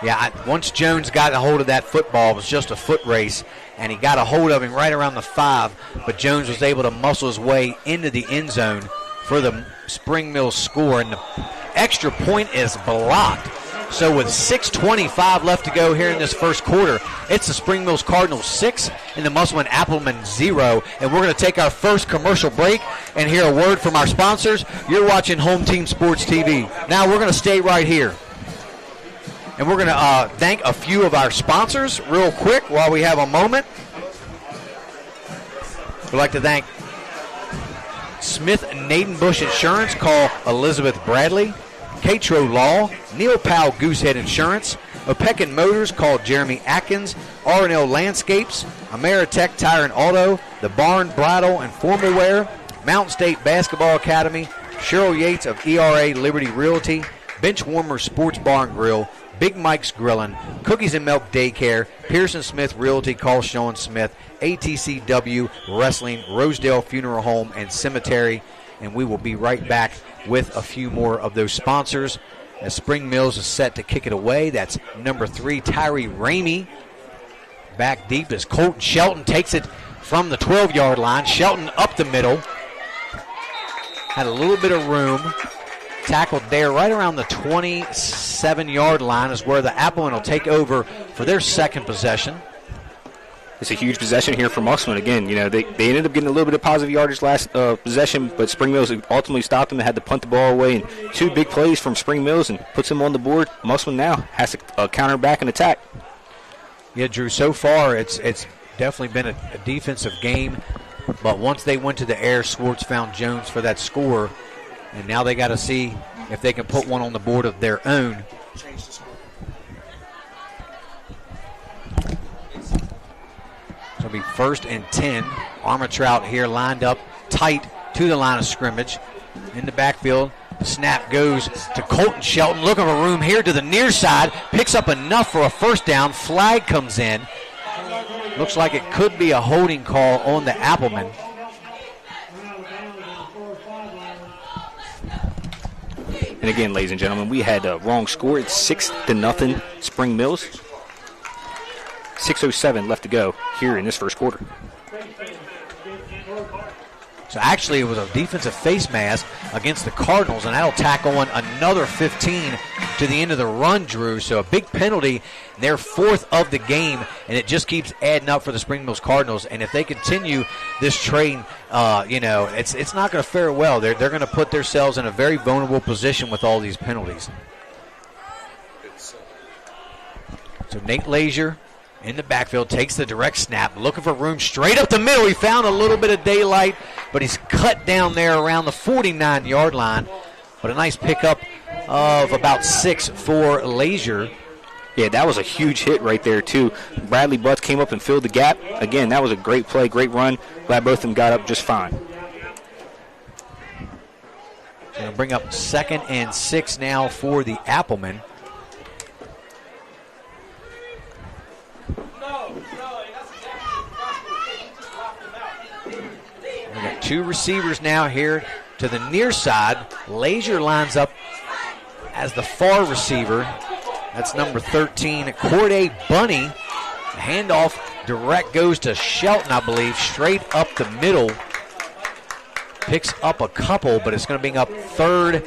S14: Yeah, once Jones got a hold of that football, it was just a foot race, and he got a hold of him right around the 5, but Jones was able to muscle his way into the end zone for the Spring Mills score, and the extra point is blocked. So with 6:25 left to go here in this first quarter, it's the Spring Mills Cardinals 6 and the Musselman Applemen 0. And we're going to take our first commercial break and hear a word from our sponsors. You're watching Home Team Sports TV. Now we're going to stay right here. And we're going to thank a few of our sponsors real quick while we have a moment. We'd like to thank Smith Nadenbush Insurance. Call Elizabeth Bradley. Catro Law, Neil Powell Goosehead Insurance, Opequon Motors, called Jeremy Atkins, R&L Landscapes, Ameritech Tire and Auto, The Barn Bridal and Formal Wear, Mountain State Basketball Academy, Cheryl Yates of ERA Liberty Realty, Benchwarmer Sports Bar and Grill, Big Mike's Grillin', Cookies and Milk Daycare, Pearson Smith Realty, call Sean Smith, ATCW Wrestling, Rosedale Funeral Home and Cemetery, and we will be right back with a few more of those sponsors as Spring Mills is set to kick it away. That's number 3, Tyree Ramey. Back deep as Colton Shelton takes it from the 12-yard line. Shelton up the middle. Had a little bit of room. Tackled there right around the 27-yard line is where the Applemen will take over for their second possession.
S15: It's a huge possession here for Musselman. Again, they ended up getting a little bit of positive yardage last possession, but Spring Mills ultimately stopped them and had to punt the ball away. And 2 big plays from Spring Mills and puts them on the board. Musselman now has to counter back and attack.
S14: Yeah, Drew, so far it's definitely been a defensive game, but once they went to the air, Swartz found Jones for that score, and now they got to see if they can put one on the board of their own. So it'll be 1st and 10. Armitrout here lined up tight to the line of scrimmage. In the backfield, the snap goes to Colton Shelton. Looking for room here to the near side. Picks up enough for a first down. Flag comes in. Looks like it could be a holding call on the Applemen.
S15: And again, ladies and gentlemen, we had a wrong score. It's 6-0 Spring Mills. 6:07 left to go here in this first quarter.
S14: So actually it was a defensive face mask against the Cardinals, and that'll tack on another 15 to the end of the run, Drew. So a big penalty, their 4th of the game, and it just keeps adding up for the Spring Mills Cardinals. And if they continue this train, it's not going to fare well. They're going to put themselves in a very vulnerable position with all these penalties. So Nate Lazier in the backfield, takes the direct snap, looking for room straight up the middle. He found a little bit of daylight, but he's cut down there around the 49-yard line. But a nice pickup of about 6 for Lazier.
S15: Yeah, that was a huge hit right there, too. Bradley Butts came up and filled the gap. Again, that was a great play, great run. Glad both of them got up just fine.
S14: Going to bring up 2nd and 6 now for the Applemen. We got 2 receivers now here to the near side. Lazier lines up as the far receiver. That's number 13, Corday Bunny. The handoff direct goes to Shelton, I believe, straight up the middle. Picks up a couple, but it's going to bring up 3rd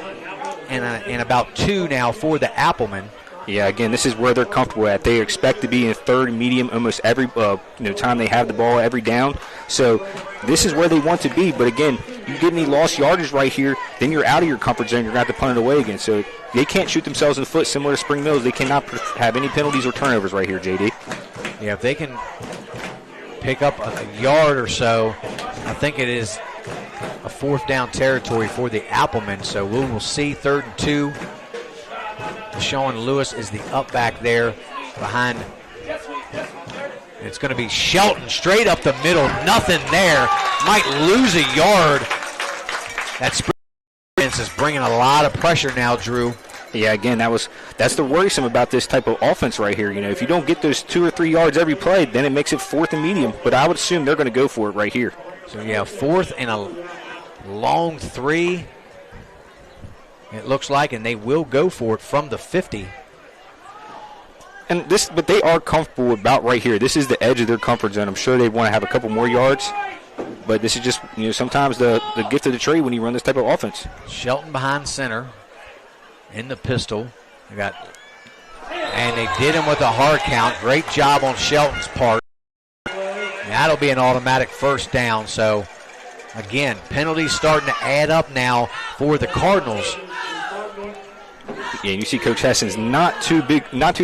S14: and about 2 now for the Applemen.
S15: Yeah, again, this is where they're comfortable at. They expect to be in 3rd and medium almost every time they have the ball, every down. So this is where they want to be. But again, you get any lost yardage right here, then you're out of your comfort zone. You're going to have to punt it away again. So they can't shoot themselves in the foot similar to Spring Mills. They cannot have any penalties or turnovers right here, JD.
S14: Yeah, if they can pick up a yard or so, I think it is a 4th down territory for the Applemen. So we will see 3rd and 2. Sean Lewis is the up back there behind. It's going to be Shelton straight up the middle. Nothing there. Might lose a yard. That defense is bringing a lot of pressure now, Drew.
S15: Yeah, again, that's the worrisome about this type of offense right here. You know, if you don't get those 2 or 3 yards every play, then it makes it 4th and medium. But I would assume they're going to go for it right here.
S14: So, yeah, 4th and a long 3, it looks like, and they will go for it from the 50.
S15: But they are comfortable about right here. This is the edge of their comfort zone. I'm sure they want to have a couple more yards. But this is just, you know, sometimes the gift of the trade when you run this type of offense.
S14: Shelton behind center in the pistol. And they did him with a hard count. Great job on Shelton's part. That'll be an automatic first down. So, again, penalties starting to add up now for the Cardinals.
S15: Yeah, and you see Coach Hessen's not too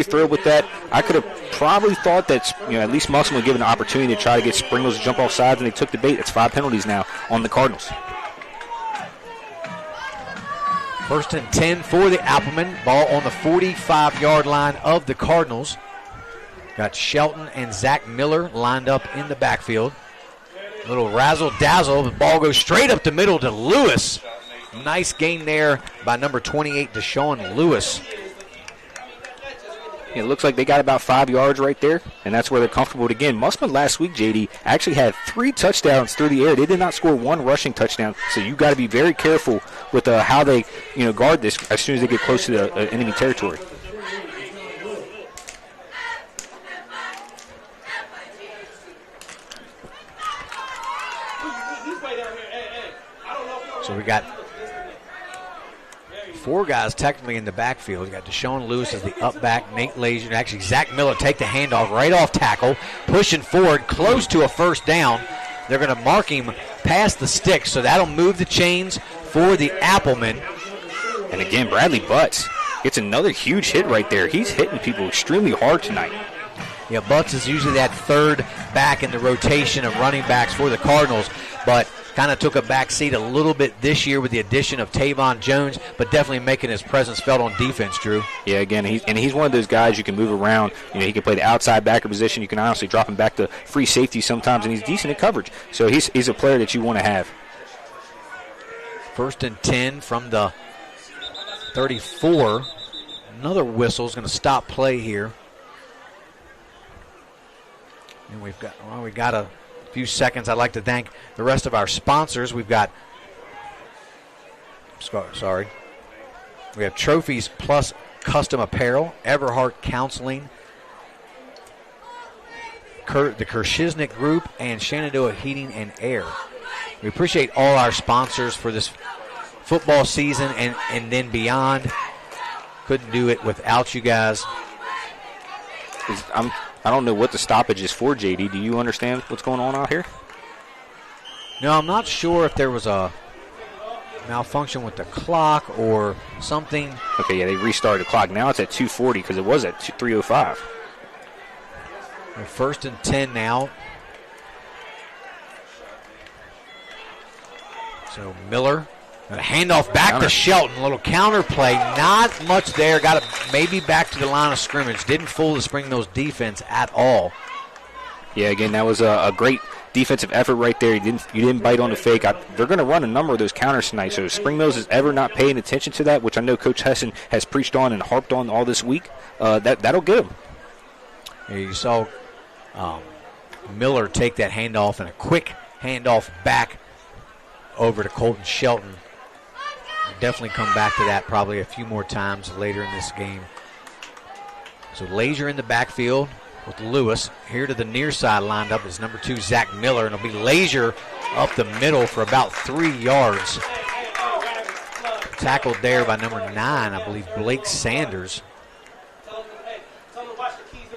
S15: thrilled with that. I could have probably thought that, you know, at least Musselman would give an opportunity to try to get Spring Mills to jump off sides, and they took the bait. It's 5 penalties now on the Cardinals.
S14: 1st and 10 for the Applemen. Ball on the 45-yard line of the Cardinals. Got Shelton and Zach Miller lined up in the backfield. Little razzle-dazzle. The ball goes straight up the middle to Lewis. Nice gain there by number 28, Deshaun Lewis.
S15: It looks like they got about 5 yards right there, and that's where they're comfortable. But again, Musselman last week, JD, actually had 3 touchdowns through the air. They did not score 1 rushing touchdown, so you got to be very careful with how they, you know, guard this as soon as they get close to the enemy territory.
S14: So we got 4 guys technically in the backfield. You got Deshaun Lewis as the up back, Nate Lazier, and actually Zach Miller take the handoff right off tackle, pushing forward, close to a first down. They're going to mark him past the sticks, so that'll move the chains for the Applemen.
S15: And again, Bradley Butts gets another huge hit right there. He's hitting people extremely hard tonight.
S14: Yeah, Butts is usually that third back in the rotation of running backs for the Cardinals, but kind of took a back seat a little bit this year with the addition of Tavon Jones, but definitely making his presence felt on defense, Drew.
S15: Yeah, again, he's one of those guys you can move around. You know, he can play the outside backer position. You can honestly drop him back to free safety sometimes, and he's decent at coverage. So he's a player that you want to have.
S14: 1st and 10 from the 34. Another whistle is going to stop play here. And we got a few seconds. I'd like to thank the rest of our sponsors. We've got, we have Trophies Plus Custom Apparel, Everhart Counseling, the Kershiznik Group, and Shenandoah Heating and Air. We appreciate all our sponsors for this football season and then beyond. Couldn't do it without you guys.
S15: I don't know what the stoppage is for, JD. Do you understand what's going on out here?
S14: No, I'm not sure if there was a malfunction with the clock or something.
S15: Okay, yeah, they restarted the clock. Now it's at 2:40 because it was at 3:05.
S14: 1st and 10 now. So Miller, a handoff back to Shelton. A little counter play. Not much there. Got it maybe back to the line of scrimmage. Didn't fool the Spring Mills defense at all.
S15: Yeah, again, that was a great defensive effort right there. You didn't bite on the fake. They're going to run a number of those counters tonight. So if Spring Mills is ever not paying attention to that, which I know Coach Hessen has preached on and harped on all this week, that'll get them.
S14: Yeah, you saw Miller take that handoff and a quick handoff back over to Colton Shelton. We'll definitely come back to that probably a few more times later in this game. So Lazier in the backfield with Lewis. Here to the near side lined up is number 2, Zach Miller, and it'll be Lazier up the middle for about 3 yards. Tackled there by number 9, I believe, Blake Sanders.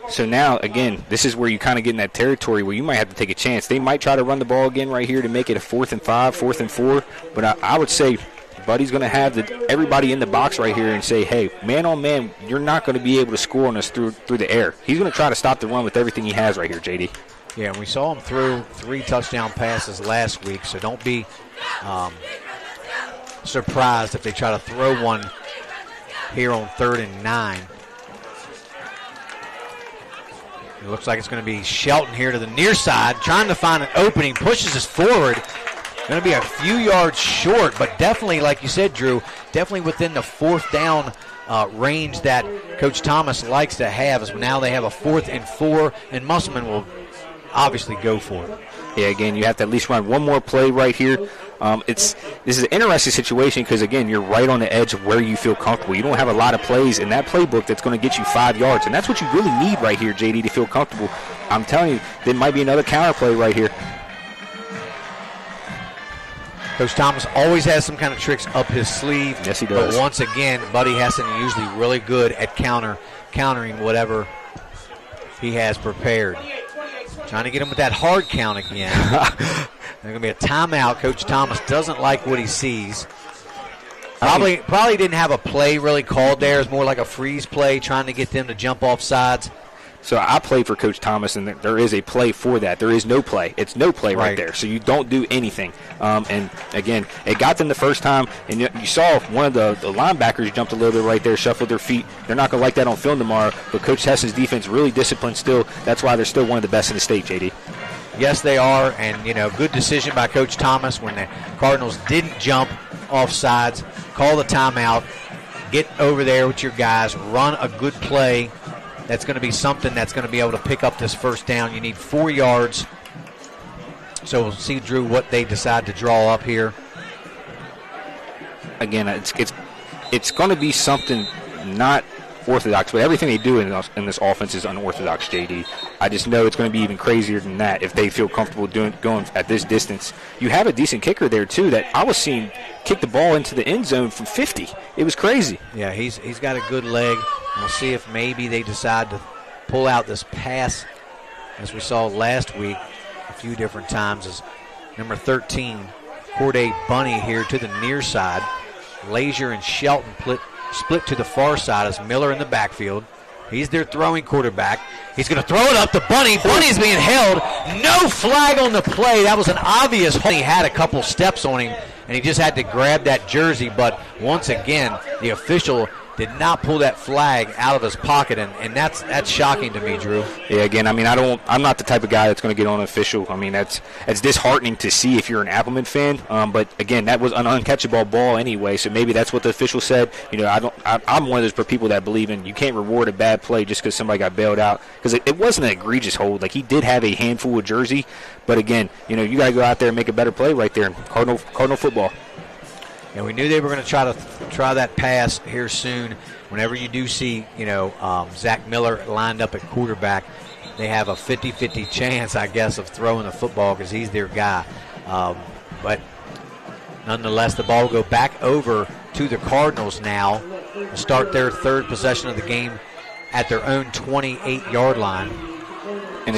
S15: So now, again, this is where you kind of get in that territory where you might have to take a chance. They might try to run the ball again right here to make it a 4th and 5, 4th and 4. But I would say Buddy's going to have everybody in the box right here and say, hey, man on man, you're not going to be able to score on us through the air. He's going to try to stop the run with everything he has right here, JD.
S14: Yeah, we saw him through 3 touchdown passes last week, so don't be surprised if they try to throw one here on 3rd and 9. It looks like it's going to be Shelton here to the near side, trying to find an opening, pushes us forward, Going to be a few yards short, but definitely, like you said, Drew, definitely within the 4th down range that Coach Thomas likes to have. Is now they have a 4th and 4, and Musselman will obviously go for it.
S15: Yeah, again, you have to at least run one more play right here. This is an interesting situation because, again, you're right on the edge of where you feel comfortable. You don't have a lot of plays in that playbook that's going to get you 5 yards, and that's what you really need right here, JD, to feel comfortable. I'm telling you, there might be another counter play right here.
S14: Coach Thomas always has some kind of tricks up his sleeve.
S15: Yes, he does.
S14: But once again, Buddy Hessen usually really good at countering whatever he has prepared. Trying to get him with that hard count again. There's going to be a timeout. Coach Thomas doesn't like what he sees. Probably didn't have a play really called there. It's more like a freeze play, trying to get them to jump off sides.
S15: So I played for Coach Thomas, and there is a play for that. There is no play. It's no play right there. So you don't do anything. And, again, it got them the first time, and you saw one of the linebackers jumped a little bit right there, shuffled their feet. They're not going to like that on film tomorrow, but Coach Hessen's defense really disciplined still. That's why they're still one of the best in the state, JD.
S14: Yes, they are, and, good decision by Coach Thomas when the Cardinals didn't jump off sides. Call the timeout, get over there with your guys, run a good play. That's going to be something that's going to be able to pick up this first down. You need 4 yards. So we'll see, Drew, what they decide to draw up here.
S15: Again, it's going to be something not orthodox, but everything they do in this offense is unorthodox, JD. I just know it's going to be even crazier than that if they feel comfortable going at this distance. You have a decent kicker there, too, that I was seeing kick the ball into the end zone from 50. It was crazy.
S14: Yeah, he's got a good leg. We'll see if maybe they decide to pull out this pass, as we saw last week a few different times, as number 13, Corday Bunny here to the near side. Lazier and Shelton split to the far side as Miller in the backfield. He's their throwing quarterback. He's going to throw it up to Bunny. Bunny's being held. No flag on the play. That was an obvious hold. He had a couple steps on him, and he just had to grab that jersey. But once again, the official did not pull that flag out of his pocket, and that's shocking to me, Drew.
S15: Yeah, again, I mean, I'm not the type of guy that's going to get on an official. I mean, it's disheartening to see if you're an Applemen fan. But again, that was an uncatchable ball anyway, so maybe that's what the official said. I'm one of those people that believe in you can't reward a bad play just because somebody got bailed out, because it wasn't an egregious hold. Like, he did have a handful of jersey, but again, you got to go out there and make a better play right there. Cardinal football.
S14: And we knew they were going to try that pass here soon. Whenever you do see, Zach Miller lined up at quarterback, they have a 50-50 chance, I guess, of throwing the football because he's their guy. But nonetheless, the ball will go back over to the Cardinals now to start their third possession of the game at their own 28-yard line.
S15: And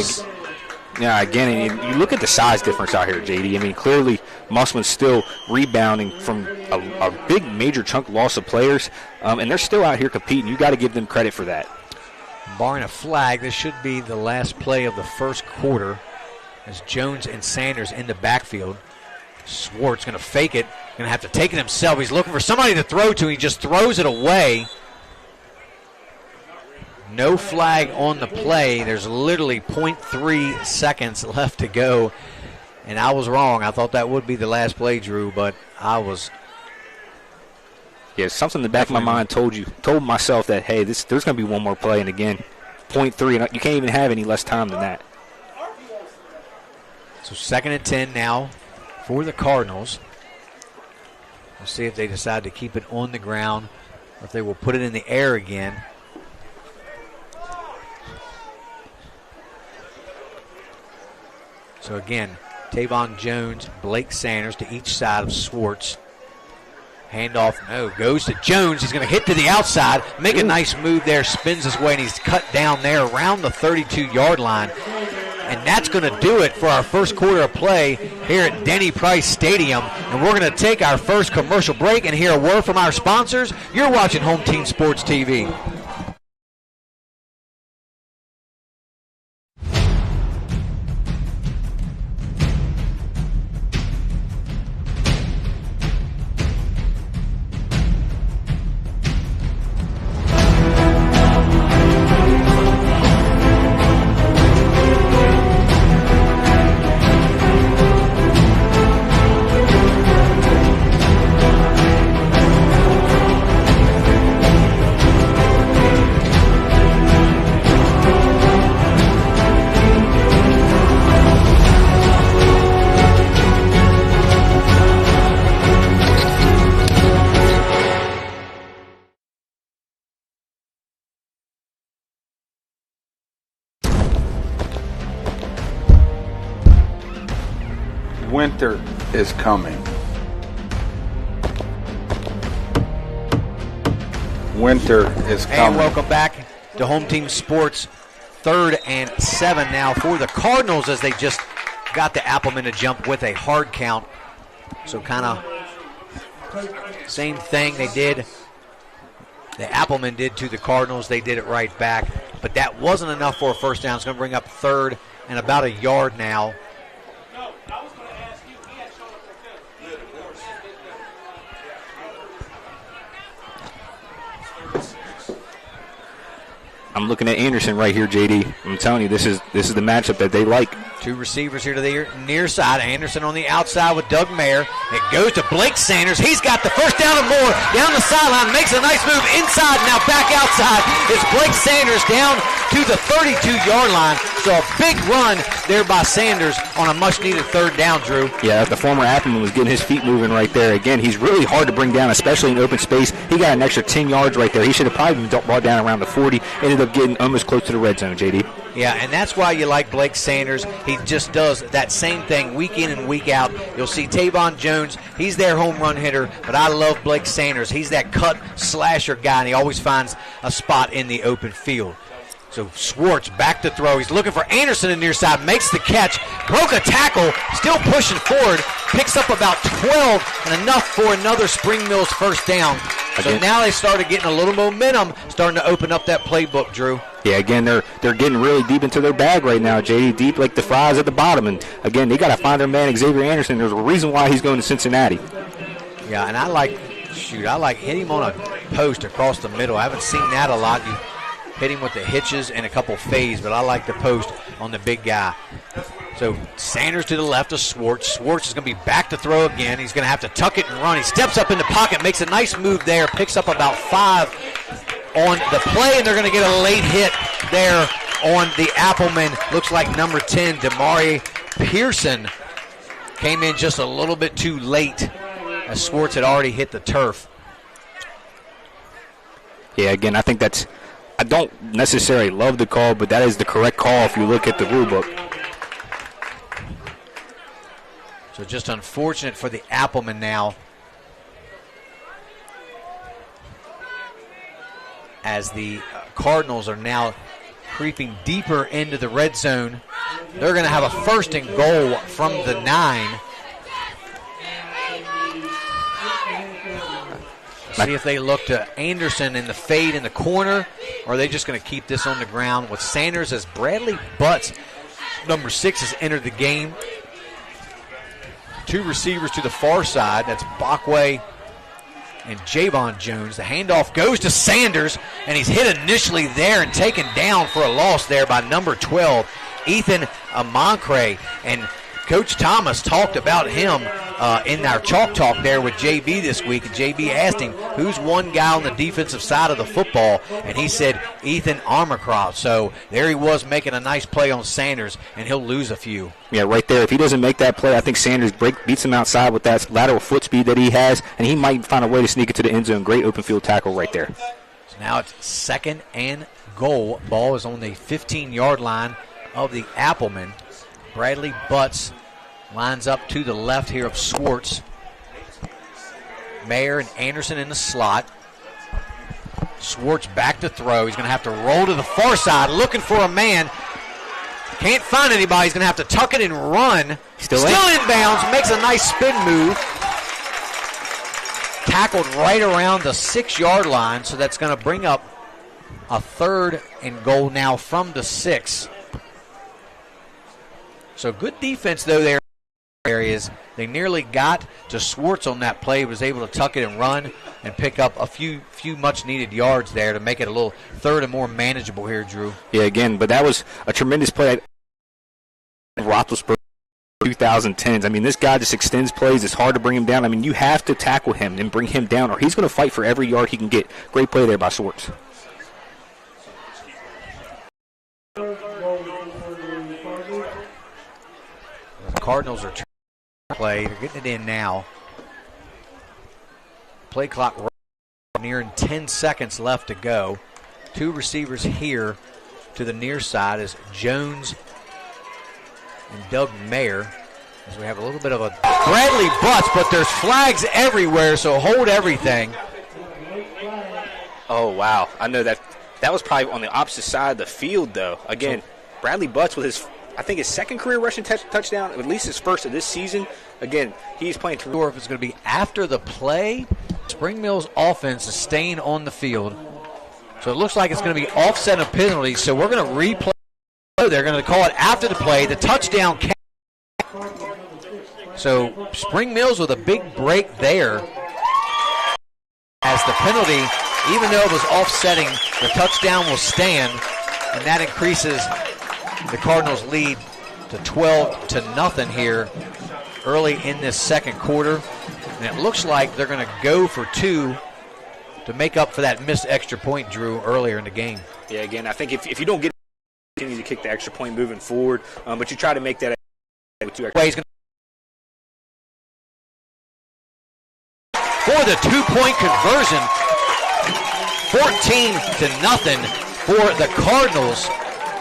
S15: again, you look at the size difference out here, JD. I mean, clearly Musselman's still rebounding from a big major chunk loss of players, and they're still out here competing. You got to give them credit for that.
S14: Barring a flag, this should be the last play of the first quarter as Jones and Sanders in the backfield. Swartz going to fake it, going to have to take it himself. He's looking for somebody to throw to. He just throws it away. No flag on the play. There's literally 0.3 seconds left to go. And I was wrong. I thought that would be the last play, Drew, but I was.
S15: Yeah, something in the back of my mind told myself that, hey, there's going to be one more play. And again, 0.3. And you can't even have any less time than that.
S14: So 2nd and 10 now for the Cardinals. We'll see if they decide to keep it on the ground or if they will put it in the air again. So again, Tavon Jones, Blake Sanders to each side of Swartz. Handoff, goes to Jones. He's going to hit to the outside, make a nice move there, spins his way, and he's cut down there around the 32-yard line. And that's going to do it for our first quarter of play here at Denny Price Stadium. And we're going to take our first commercial break and hear a word from our sponsors. You're watching Home Team Sports TV.
S1: Winter is coming. Winter is coming.
S14: And welcome back to Home Team Sports. 3rd and 7 now for the Cardinals as they just got the Applemen to jump with a hard count. So kind of same thing they did. The Applemen did to the Cardinals. They did it right back. But that wasn't enough for a first down. It's going to bring up 3rd and about a yard now.
S15: I'm looking at Anderson right here, JD. I'm telling you, this is the matchup that they like.
S14: 2 receivers here to the near side. Anderson on the outside with Doug Mayer. It goes to Blake Sanders. He's got the first down and more. Down the sideline, makes a nice move inside, now back outside. It's Blake Sanders down to the 32-yard line. So a big run there by Sanders on a much-needed 3rd down, Drew.
S15: Yeah, the former Appleman was getting his feet moving right there. Again, he's really hard to bring down, especially in open space. He got an extra 10 yards right there. He should have probably been brought down around the 40. Ended up getting almost close to the red zone, JD.
S14: Yeah, and that's why you like Blake Sanders. He just does that same thing week in and week out. You'll see Tavon Jones. He's their home run hitter, but I love Blake Sanders. He's that cut slasher guy, and he always finds a spot in the open field. So Schwartz back to throw. He's looking for Anderson in the near side. Makes the catch. Broke a tackle. Still pushing forward. Picks up about 12 and enough for another Spring Mills first down. So now they started getting a little momentum, starting to open up that playbook, Drew.
S15: Yeah, again, they're getting really deep into their bag right now, JD. Deep like the fries at the bottom. And, again, they got to find their man, Xavier Anderson. There's a reason why he's going to Cincinnati.
S14: Yeah, and I like hit him on a post across the middle. I haven't seen that a lot. You hit him with the hitches and a couple fades, but I like the post on the big guy. So Sanders to the left of Schwartz. Schwartz is going to be back to throw again. He's going to have to tuck it and run. He steps up in the pocket, makes a nice move there, picks up about 5 on the play, and they're going to get a late hit there on the Appleman. Looks like number 10, Damari Pearson, came in just a little bit too late as Schwartz had already hit the turf.
S15: Yeah, again, I think I don't necessarily love the call, but that is the correct call if you look at the rule book.
S14: So just unfortunate for the Applemen now, as the Cardinals are now creeping deeper into the red zone. They're going to have a 1st and goal from the 9. See if they look to Anderson in the fade in the corner, or are they just going to keep this on the ground with Sanders as Bradley Butts, number 6, has entered the game. 2 receivers to the far side. That's Backway and Javon Jones. The handoff goes to Sanders, and he's hit initially there and taken down for a loss there by number 12, Ethan Moncray. And Coach Thomas talked about him in our Chalk Talk there with JB this week. And JB asked him, who's one guy on the defensive side of the football? And he said, Ethan Armacroft. So there he was making a nice play on Sanders, and he'll lose a few.
S15: Yeah, right there. If he doesn't make that play, I think Sanders beats him outside with that lateral foot speed that he has, and he might find a way to sneak into the end zone. Great open field tackle right there.
S14: So now it's 2nd and goal. Ball is on the 15-yard line of the Applemen. Bradley Butts lines up to the left here of Schwartz. Mayer and Anderson in the slot. Schwartz back to throw. He's going to have to roll to the far side looking for a man. Can't find anybody. He's going to have to tuck it and run. Still inbounds. Makes a nice spin move. Tackled right around the 6-yard line, so that's going to bring up a 3rd and goal now from the 6. So good defense, though, there. Areas. They nearly got to Schwartz on that play, was able to tuck it and run and pick up a few much needed yards there to make it a little 3rd and more manageable here, Drew.
S15: Yeah, again, but that was a tremendous play. Roethlisberger 2010s. I mean, this guy just extends plays. It's hard to bring him down. I mean, you have to tackle him and bring him down, or he's going to fight for every yard he can get. Great play there by Schwartz.
S14: The Cardinals are trying to play. They're getting it in now. Play clock nearing 10 seconds left to go. 2 receivers here to the near side is Jones and Doug Mayer. As we have a little bit of a Bradley Butts, but there's flags everywhere, so hold everything.
S15: Oh, wow. I know that was probably on the opposite side of the field, though. Again, Bradley Butts with his, I think, his second career rushing touchdown, at least his first of this season. Again, he's playing through.
S14: If it's going to be after the play, Spring Mills offense is staying on the field. So it looks like it's going to be offset of penalties, so we're going to replay. They're going to call it after the play. The touchdown count. So Spring Mills with a big break there as the penalty, even though it was offsetting, the touchdown will stand, and that increases the Cardinals' lead to 12-0 here early in this second quarter. And it looks like they're going to go for 2 to make up for that missed extra point, Drew, earlier in the game.
S15: Yeah, again, I think if you don't get it, you need to kick the extra point moving forward, but you try to make that with 2 extra.
S14: He's gonna for the 2-point conversion, 14-0 for the Cardinals.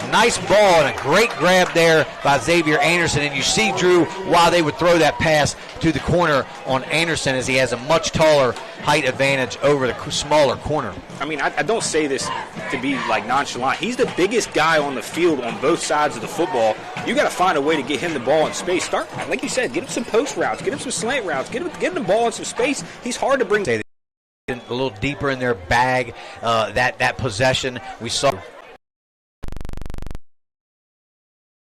S14: Nice ball and a great grab there by Xavier Anderson. And you see, Drew, why they would throw that pass to the corner on Anderson, as he has a much taller height advantage over the smaller corner.
S15: I mean, I don't say this to be like nonchalant. He's the biggest guy on the field on both sides of the football. You got to find a way to get him the ball in space. Start, like you said, get him some post routes, get him some slant routes, get him the ball in some space. He's hard to bring.
S14: A little deeper in their bag, that possession we saw.